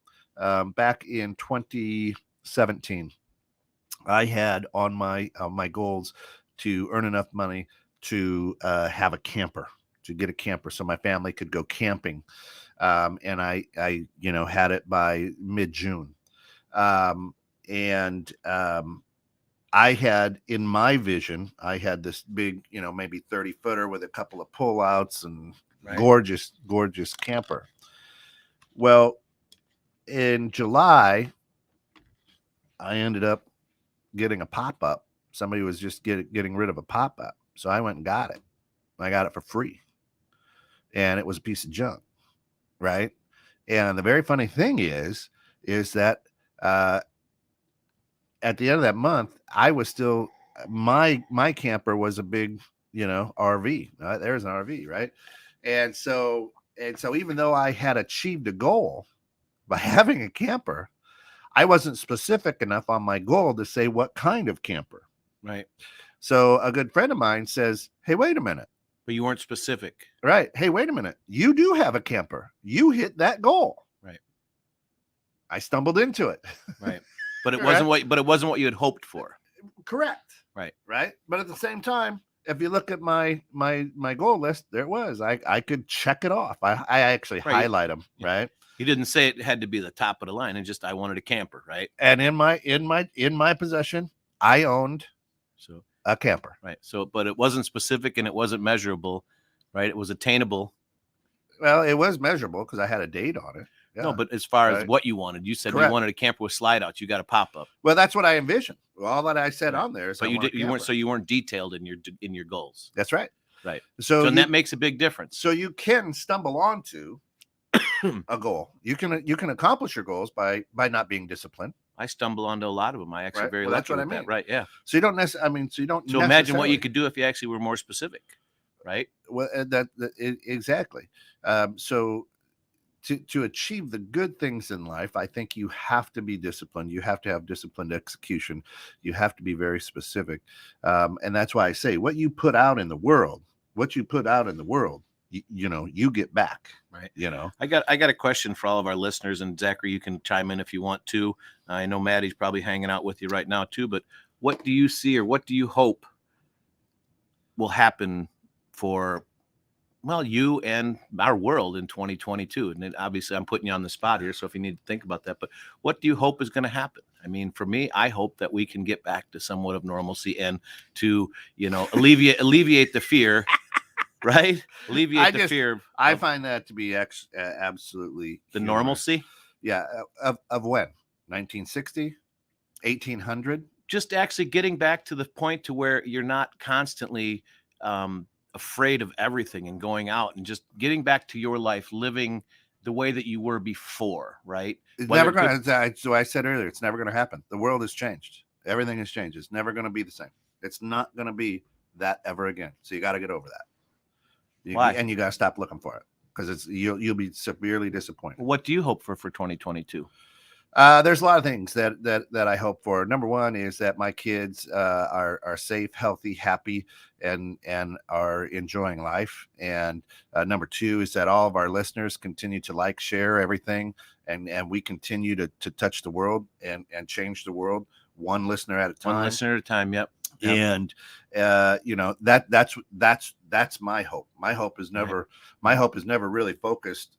Back in 2017, I had on my goals to earn enough money to have a camper, to get a camper, so my family could go camping. And I had it by mid-June. And I had in my vision, I had this big, maybe 30-footer with a couple of pullouts and gorgeous camper. Well, in July, I ended up getting a pop-up. Somebody was just getting rid of a pop-up. So I went and got it. I got it for free. And it was a piece of junk. Right. And the very funny thing is that at the end of that month, I was still my camper was a big, RV. There's an RV, right? And so even though I had achieved a goal by having a camper, I wasn't specific enough on my goal to say what kind of camper. Right. So a good friend of mine says, "Hey, wait a minute." But you weren't specific. Right. Hey, wait a minute. You do have a camper. You hit that goal. Right. I stumbled into it. Right. But it wasn't what you had hoped for. Correct. Right. Right. But at the same time, if you look at my goal list, there it was. I could check it off. I actually highlight them. Yeah. Right. You didn't say it had to be the top of the line, and just I wanted a camper, right? And in my possession, I owned a camper. Right. So, but it wasn't specific and it wasn't measurable, right? It was attainable. Well, it was measurable because I had a date on it. Yeah. No, but as far as what you wanted, you said you wanted a camper with slide outs. You got a pop up. Well, that's what I envisioned. All that I said on there is, but you weren't detailed in your goals. That's right. Right. So that makes a big difference. So you can stumble onto a goal. You can accomplish your goals by not being disciplined. I stumble onto a lot of them. I actually very lucky that's what with I mean. That. Right. Yeah. So you don't necessarily. So imagine what you could do if you actually were more specific, right? Well, exactly. So to achieve the good things in life, I think you have to be disciplined. You have to have disciplined execution. You have to be very specific, and that's why I say what you put out in the world, you get back. Right. I got a question for all of our listeners, and Zachary, you can chime in if you want to. I know Maddie's probably hanging out with you right now too, but what do you see or what do you hope will happen for, well, you and our world in 2022? And then obviously I'm putting you on the spot here, so if you need to think about that, but what do you hope is going to happen? I mean, for me, I hope that we can get back to somewhat of normalcy and to, alleviate the fear. Right? Alleviate the fear. I find that to be absolutely the normalcy. Yeah. Of when? 1960, 1800. Just actually getting back to the point to where you're not constantly afraid of everything and going out and just getting back to your life, living the way that you were before. Right? It's never going to. So I said earlier, it's never going to happen. The world has changed. Everything has changed. It's never going to be the same. It's not going to be that ever again. So you got to get over that. Why? And you got to stop looking for it because you'll be severely disappointed. What do you hope for 2022? There's a lot of things that I hope for. Number one is that my kids are safe, healthy, happy, and are enjoying life. And number two is that all of our listeners continue to share everything, and we continue to touch the world and change the world one listener at a time. One listener at a time. Yep. And that's my hope. My hope is never really focused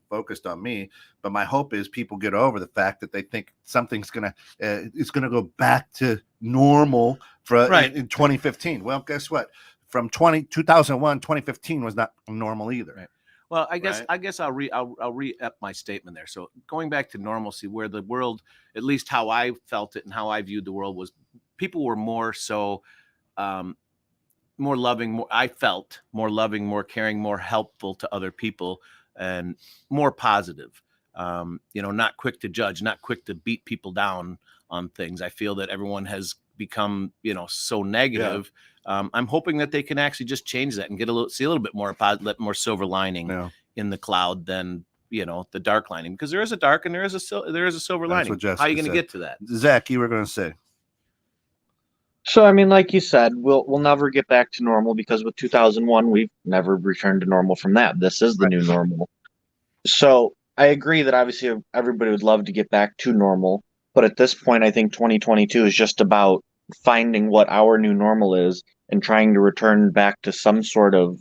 on me, but my hope is people get over the fact that they think something's it's gonna go back to normal in 2015. Well, guess what? From 2001, 2015 was not normal either. Right. Well, I guess I'll re-up my statement there. So going back to normalcy, where the world, at least how I felt it and how I viewed the world, was people were more so. More loving, I felt more loving, more caring, more helpful to other people, and more positive. Not quick to judge, not quick to beat people down on things. I feel that everyone has become, so negative. Yeah. I'm hoping that they can actually just change that and see a little bit more positive, more silver lining in the cloud than the dark lining, because there is a dark and there is a silver lining. How are you going to get to that? Zach, you were going to say. Well, I guess I'll re-up my statement there. So going back to normalcy, where the world, at least how I felt it and how I viewed the world, was people were more so people were more loving, more caring, more helpful to other people, and more positive. I'm hoping that they can actually just change that and get see a little bit more positive, let more silver lining in the cloud than the dark lining, because there is a dark and there is a silver lining. That's what Jessica How are you going to said. get to that? So I mean, like you said, we'll never get back to normal because with 2001, we've never returned to normal from that. This is the new normal. So I agree that obviously everybody would love to get back to normal, but at this point, I think 2022 is just about finding what our new normal is and trying to return back to some sort of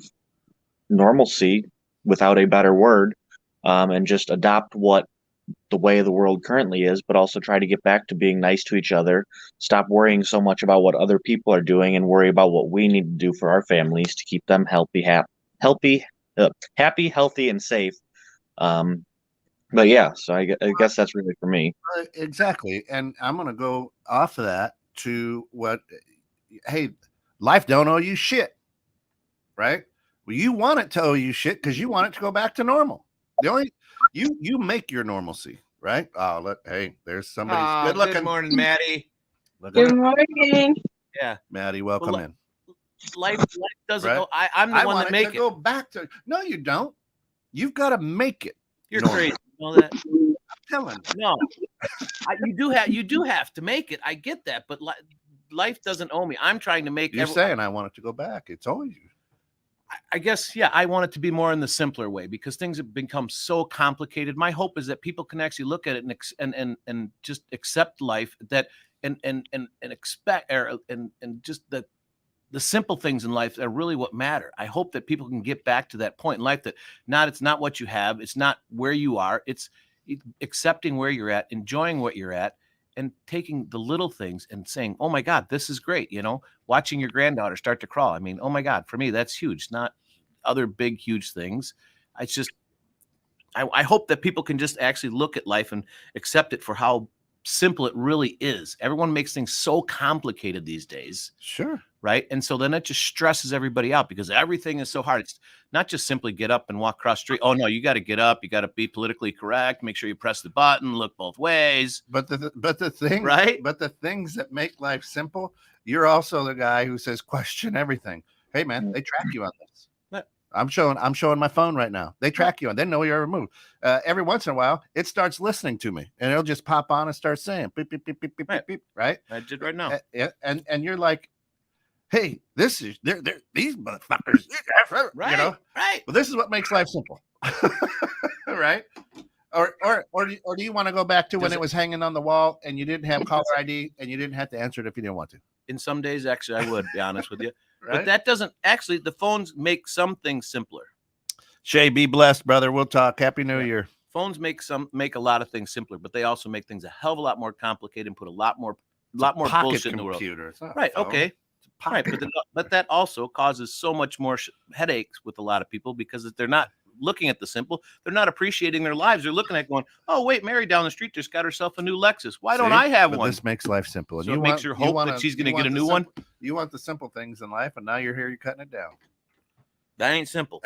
normalcy, without a better word, and just adopt what the way the world currently is, but also try to get back to being nice to each other. Stop worrying so much about what other people are doing and worry about what we need to do for our families to keep them healthy, happy, healthy, and safe. Um, but yeah, so I guess that's really for me. Exactly. And I'm going to go off of that to what, hey, life don't owe you shit, right? Well, you want it to owe you shit because you want it to go back to normal. The only you make your normalcy, right? Oh, look, hey, there's somebody good looking. Good morning, Maddie. Good morning. Yeah, Maddie, welcome in. Life doesn't. Right? I'm the one that make it. Go back to. No, you don't. You've got to make it. You're crazy. You know that? I'm telling you. No, you do have to make it. I get that, but life doesn't owe me. I'm trying to make. You're saying I want it to go back. It's all you. I guess, yeah, I want it to be more in the simpler way because things have become so complicated. My hope is that people can actually look at it and just accept life, that and expect and just the simple things in life are really what matter. I hope that people can get back to that point in life that it's not what you have, it's not where you are, it's accepting where you're at, enjoying what you're at, and taking the little things and saying, oh my God, this is great. You know, watching your granddaughter start to crawl. I mean, oh my God, for me, that's huge. Not other big, huge things. It's just, I hope that people can just actually look at life and accept it for how simple it really is. Everyone makes things so complicated these days. Sure. Right. And so then it just stresses everybody out because everything is so hard. It's not just simply get up and walk across the street. Oh, no, you got to get up. You got to be politically correct. Make sure you press the button, look both ways. But the thing, right. But the things that make life simple, you're also the guy who says question everything. Hey, man, they track you on this. What? I'm showing my phone right now. They track you on. They know your move. Every once in a while, it starts listening to me, and it'll just pop on and start saying beep beep beep beep beep beep beep. Right. I did right now. And you're like, hey, this is these motherfuckers, right? You know, right. Well, this is what makes life simple, right? Or do you want to go back to when it was hanging on the wall and you didn't have caller ID and you didn't have to answer it if you didn't want to? In some days, actually, I would be honest with you, right? But that doesn't actually. The phones make some things simpler. Shay, be blessed, brother. We'll talk. Happy New Year. Phones make a lot of things simpler, but they also make things a hell of a lot more complicated and put a lot more bullshit in the world. Right? Okay. Right, but that also causes so much more headaches with a lot of people because they're not looking at the simple. They're not appreciating their lives. They're looking at going, oh, wait, Mary down the street just got herself a new Lexus. Why don't I have one? This makes life simple. And so it makes her hope that she's going to get a new one. You want the simple things in life, and now you're here, you're cutting it down. That ain't simple.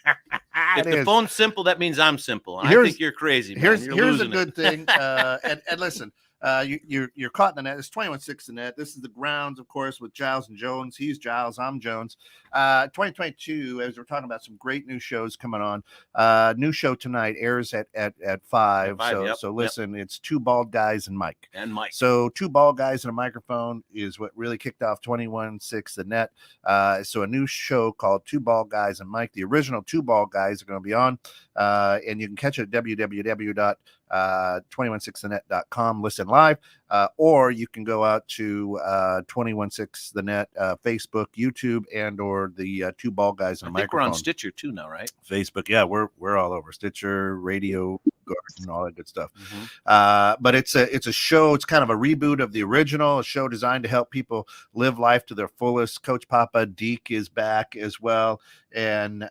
If the phone's simple, that means I'm simple. I think you're crazy, man. Here's a good thing. And listen, you're caught in the net. It's 21-6 the net. This is the grounds, of course, with Giles and Jones. He's Giles, I'm Jones. 2022, as we're talking about some great new shows coming on. New show tonight airs at 5. So listen, it's Two Bald Guys and Mike. So Two Bald Guys and a Microphone is what really kicked off 21-6 the net. So a new show called Two Bald Guys and Mike. The original Two Bald Guys are going to be on. And you can catch it at www.216thenet.com. Listen live, or you can go out to 216 the net, Facebook, YouTube, and or the Two Bald Guys and a Microphone. We're on Stitcher too now, right? Facebook, yeah, we're all over Stitcher, Radio Garden, all that good stuff. But it's a show. It's kind of a reboot of the original, a show designed to help people live life to their fullest. Coach Papa Deke is back as well, and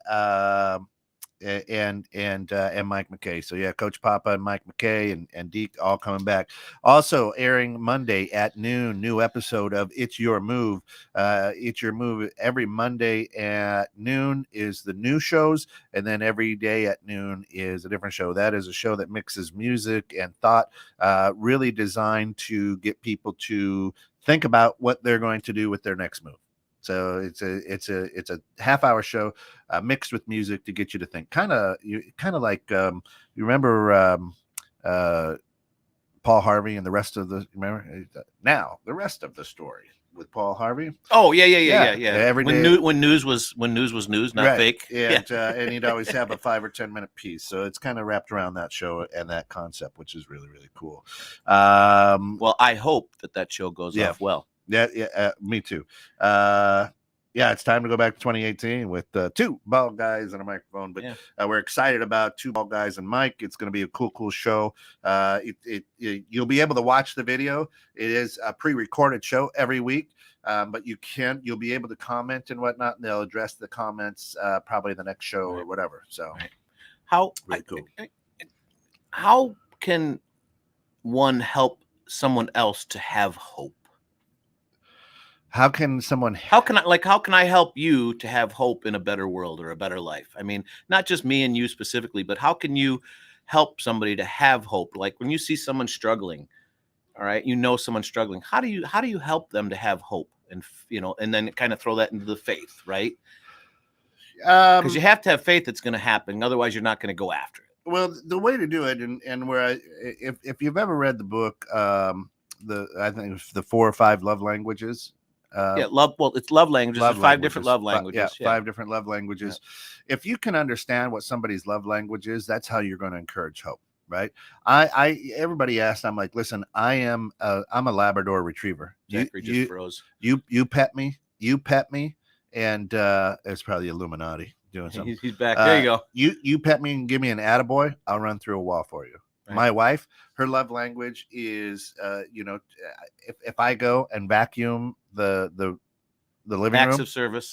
Mike McKay. So yeah, Coach Papa and Mike McKay and Deke all coming back. Also airing Monday at noon, new episode of It's Your Move. It's Your Move every Monday at noon is the new shows, and then every day at noon is a different show. That is a show that mixes music and thought, really designed to get people to think about what they're going to do with their next move. So it's a half-hour show mixed with music to get you to think. Kind of like you remember Paul Harvey and the rest of the rest of the story. with Paul Harvey. Oh yeah. Every when day when news was news, not right. fake. And he'd always have a 5 or 10 minute piece. So it's kind of wrapped around that show and that concept, which is really, really cool. Well, I hope that show goes off well. Yeah, me too. It's time to go back to 2018 with 2 bald guys and a microphone. But we're excited about 2 bald guys and Mike. It's going to be a cool show. You'll be able to watch the video. It is a pre-recorded show every week, but you'll be able to comment and whatnot, and they'll address the comments probably the next show or whatever. So, really cool. How can one help someone else to have hope? How can I help you to have hope in a better world or a better life? I mean, not just me and you specifically, but how can you help somebody to have hope? Like when you see someone struggling, all right, someone's struggling. How do you help them to have hope? And and then kind of throw that into the faith, right? Because you have to have faith that's going to happen. Otherwise, you're not going to go after it. Well, the way to do it, and where if you've ever read the book, I think it's the 4 or 5 love languages. Love. Well, it's love languages. There's 5 different love languages. 5 different love languages. Yeah. If you can understand what somebody's love language is, that's how you're going to encourage hope, right? Everybody asked, I'm like, listen, I'm a Labrador Retriever. Zachary just froze. You pet me, and it's probably Illuminati doing something. He's back. There you go. You pet me and give me an attaboy, I'll run through a wall for you. Right. My wife, her love language is, if I go and vacuum the living room,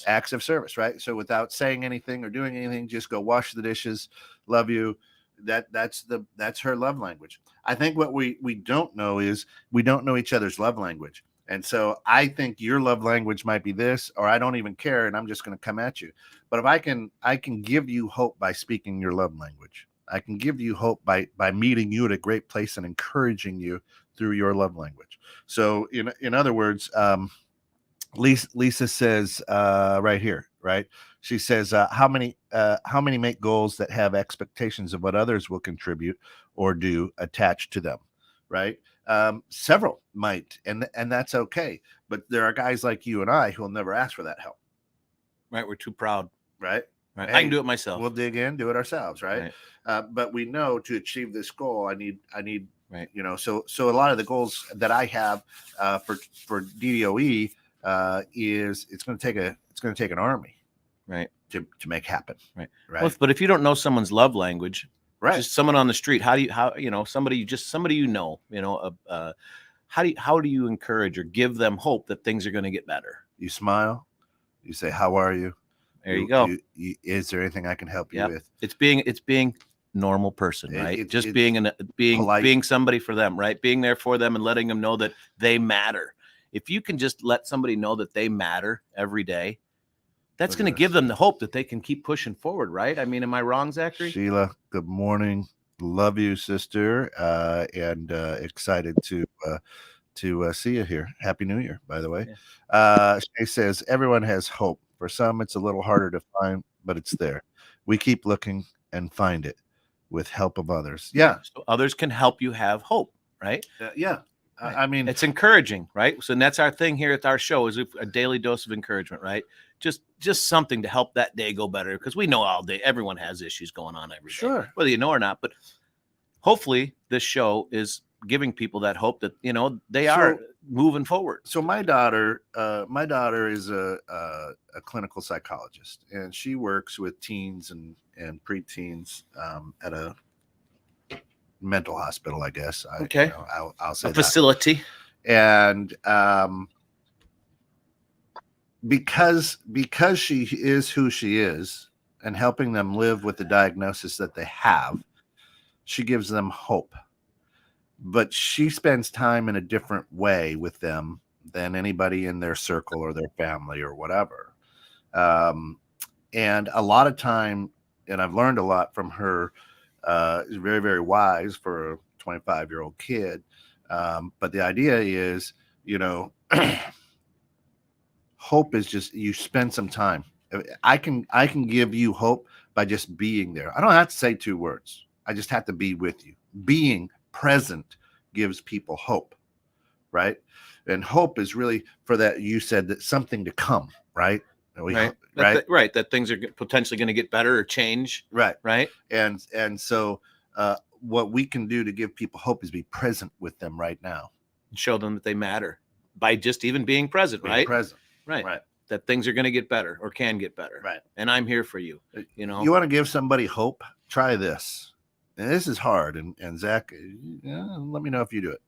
acts of service, right? So without saying anything or doing anything, just go wash the dishes, love you. That's her love language. I think what we don't know is we don't know each other's love language. And so I think your love language might be this, or I don't even care, and I'm just going to come at you. But if I can give you hope by speaking your love language. I can give you hope by meeting you at a great place and encouraging you through your love language. So in other words, Lisa says right here, right? She says, how many make goals that have expectations of what others will contribute or do attached to them, right? Several might, and that's okay. But there are guys like you and I who will never ask for that help. Right. We're too proud. Right. Right. Hey, I can do it myself. We'll dig in, do it ourselves, right? But we know to achieve this goal, I need, right. So a lot of the goals that I have for DDOE is it's going to take an army, right, to make happen, right. Well, but if you don't know someone's love language, right, just someone on the street, how somebody how do you encourage or give them hope that things are going to get better? You smile, you say, "How are you?" There you go. Is there anything I can help you with? It's being normal person, right? Just being somebody for them, right? Being there for them and letting them know that they matter. If you can just let somebody know that they matter every day, that's going to give them the hope that they can keep pushing forward, right? I mean, am I wrong, Zachary? Sheila, good morning. Love you, sister, and excited to see you here. Happy New Year, by the way. Yeah. She says, everyone has hope. For some, it's a little harder to find, but it's there. We keep looking and find it with help of others. Yeah. So others can help you have hope, right? Yeah. Right. I mean, it's encouraging, right? So that's our thing here at our show is a daily dose of encouragement, right? Just something to help that day go better, because we know all day everyone has issues going on every day, sure, whether you know or not. But hopefully this show is giving people that hope that they are moving forward. So my daughter is a clinical psychologist, and she works with teens and preteens at a mental hospital, I guess. Okay. I'll say a facility. And because she is who she is and helping them live with the diagnosis that they have, she gives them hope. But she spends time in a different way with them than anybody in their circle or their family or whatever. And a lot of time, and I've learned a lot from her, is very, very wise for a 25-year-old kid. But the idea is, hope is just, you spend some time. I can give you hope by just being there. I don't have to say 2 words. I just have to be with you. Being present gives people hope, right? And hope is really for that. You said that something to come, right? Right. That things are potentially going to get better or change. Right. And so what we can do to give people hope is be present with them right now. And show them that they matter by just even being present, right? Right. That things are going to get better or can get better. Right. And I'm here for you. You know, you want to give somebody hope, try this. And this is hard. And Zach, let me know if you do it.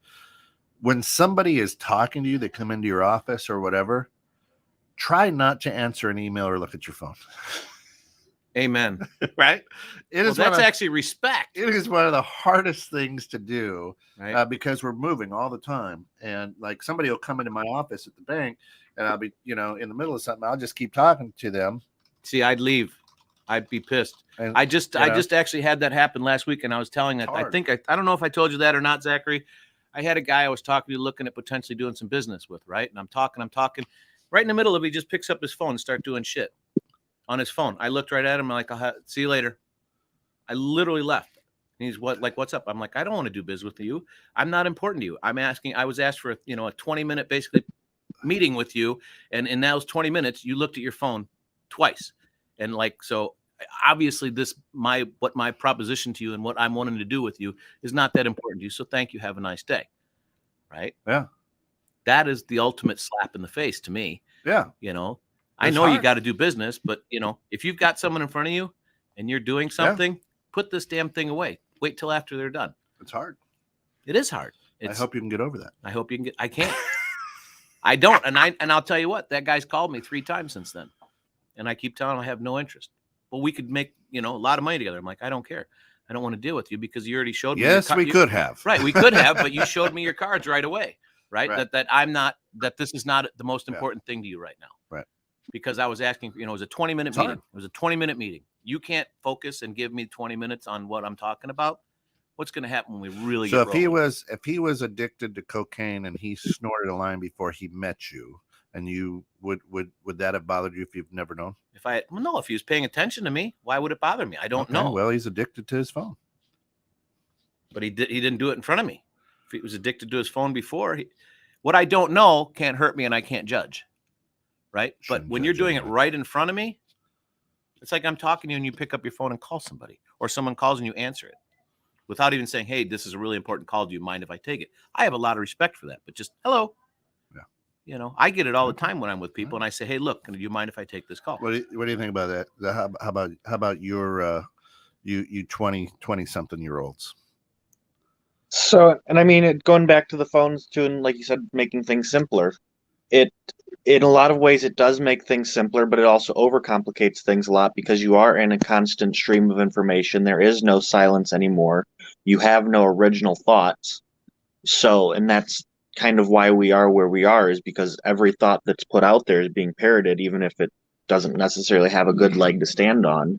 When somebody is talking to you, they come into your office or whatever, try not to answer an email or look at your phone. Amen. Right? That's actually respect. It is one of the hardest things to do, right? Because we're moving all the time. And like somebody will come into my office at the bank and I'll be, in the middle of something. I'll just keep talking to them. See, I'd leave. I'd be pissed. And, I just actually had that happen last week. And I was telling that, I don't know if I told you that or not, Zachary. I had a guy I was talking to looking at potentially doing some business with, right? And I'm talking. Right in the middle of it, he just picks up his phone and starts doing shit on his phone. I looked right at him. I'm like, I'll see you later. I literally left. And he's what's up? I'm like, I don't want to do business with you. I'm not important to you. I was asked for a 20-minute basically meeting with you. And in those 20 minutes, you looked at your phone twice. And so obviously what my proposition to you and what I'm wanting to do with you is not that important to you. So thank you. Have a nice day. Right. Yeah. That is the ultimate slap in the face to me. Yeah. I know you got to do business, but if you've got someone in front of you and you're doing something, put this damn thing away. Wait till after they're done. It's hard. It is hard. I hope you can get over that. I hope you can I can't. I don't. And I'll tell you what, that guy's called me 3 times since then. And I keep telling him I have no interest. But we could make, a lot of money together. I'm like, I don't care. I don't want to deal with you because you already showed me. Yes, we could have. Right. We could have, but you showed me your cards right away. Right. That this is not the most important thing to you right now. Right. Because I was asking, it was a 20-minute meeting. It was a 20-minute meeting. You can't focus and give me 20 minutes on what I'm talking about. What's going to happen when we really get rolling? if he was addicted to cocaine and he snorted a line before he met you, and you would that have bothered you if you've never known? If he was paying attention to me, why would it bother me? I don't know. Well, he's addicted to his phone. But he didn't do it in front of me. If he was addicted to his phone before, what I don't know can't hurt me and I can't judge. Right. But when you're doing it right in front of me, it's like I'm talking to you and you pick up your phone and call somebody, or someone calls and you answer it without even saying, hey, this is a really important call. Do you mind if I take it? I have a lot of respect for that, but just hello. Yeah. I get it all the time when I'm with people and I say, hey, look, do you mind if I take this call? What do you think about that? How about your you 20 something year olds? So, and I mean, going back to the phones too, and like you said, making things simpler. In a lot of ways, it does make things simpler, but it also overcomplicates things a lot because you are in a constant stream of information. There is no silence anymore. You have no original thoughts. So, and that's kind of why we are where we are, is because every thought that's put out there is being parroted, even if it doesn't necessarily have a good leg to stand on.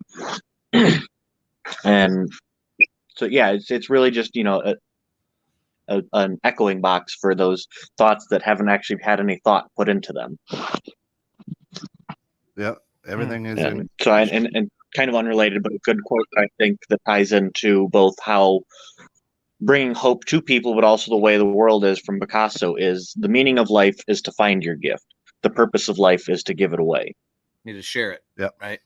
And so, yeah, it's really just, an echoing box for those thoughts that haven't actually had any thought put into them. Yeah, everything is. And so, and kind of unrelated, but a good quote I think that ties into both how bringing hope to people, but also the way the world is, from Picasso, is the meaning of life is to find your gift. The purpose of life is to give it away. You need to share it. Yeah. Right.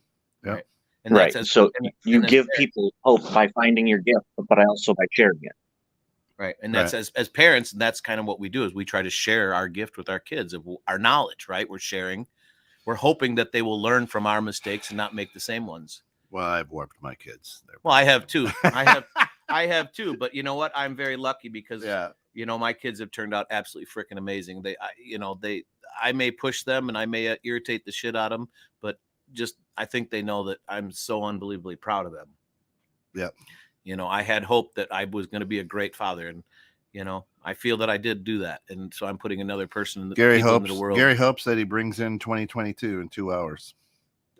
Yeah. Right. And right. So you give people hope by finding your gift, but also by sharing it. Right. And that's as parents, that's kind of what we do, is we try to share our gift with our kids, of our knowledge, right? We're hoping that they will learn from our mistakes and not make the same ones. Well, I've warped my kids. Well, I have too. I have too. But you know what? I'm very lucky because, my kids have turned out absolutely freaking amazing. I may push them and I may irritate the shit out of them, but I think they know that I'm so unbelievably proud of them. Yeah. I had hope that I was going to be a great father, and I feel that I did do that, and so I'm putting another person into the world. Gary hopes that he brings in 2022 in 2 hours.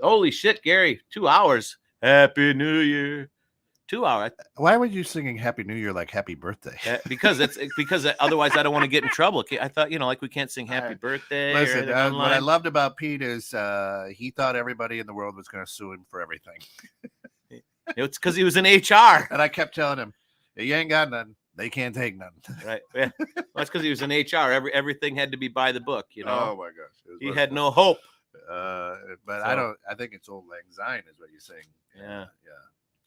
Holy shit, Gary! 2 hours. Happy New Year. 2 hours. Why were you singing Happy New Year like Happy Birthday? Because otherwise I don't want to get in trouble. I thought like we can't sing Happy Birthday. Listen, what I loved about Pete is he thought everybody in the world was going to sue him for everything. It's because he was in HR. And I kept telling him, you ain't got nothing. They can't take none. Right. Yeah. Well, that's because he was in HR. Everything had to be by the book, you know. Oh my gosh. He had no hope. But So- I think it's old lang syne is what you're saying. Yeah.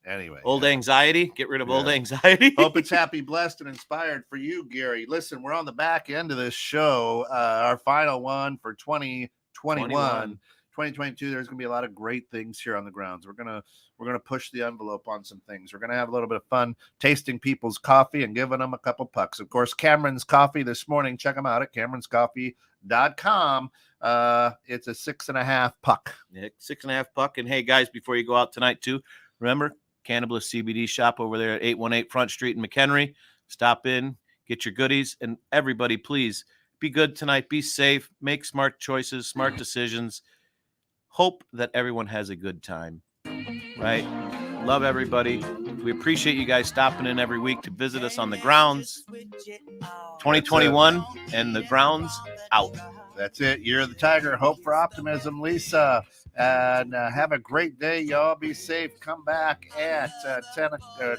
Anyway. Old anxiety. Get rid of old anxiety. Hope it's happy, blessed, and inspired for you, Gary. Listen, we're on the back end of this show. Our final one for 2021. 2022, there's going to be a lot of great things here on the grounds. We're gonna push the envelope on some things. We're going to have a little bit of fun tasting people's coffee and giving them a couple pucks. Of course, Cameron's Coffee this morning. Check them out at Cameron'sCoffee.com. It's a 6.5 puck. Yeah, 6.5 puck. And hey, guys, before you go out tonight, too, remember Cannabis CBD shop over there at 818 Front Street in McHenry. Stop in, get your goodies, and everybody, please be good tonight. Be safe. Make smart choices, smart decisions. Hope that everyone has a good time, right? Love everybody. We appreciate you guys stopping in every week to visit us on the grounds. 2021 and the grounds out. That's it. Year of the Tiger. Hope for optimism, Lisa. And have a great day. Y'all be safe. Come back at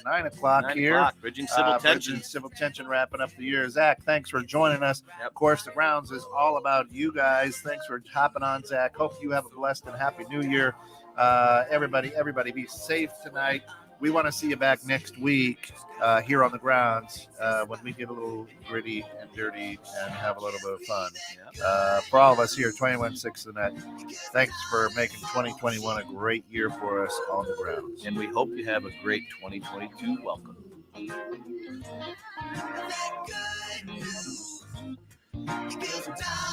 9 o'clock here. Bridging Civil Tension. Bridging Civil Tension, wrapping up the year. Zach, thanks for joining us. Of course, the grounds is all about you guys. Thanks for hopping on, Zach. Hope you have a blessed and happy new year. Everybody be safe tonight. We want to see you back next week here on the grounds when we get a little gritty and dirty and have a little bit of fun. For all of us here, 21.6 The Net, thanks for making 2021 a great year for us on the grounds. And we hope you have a great 2022. Welcome.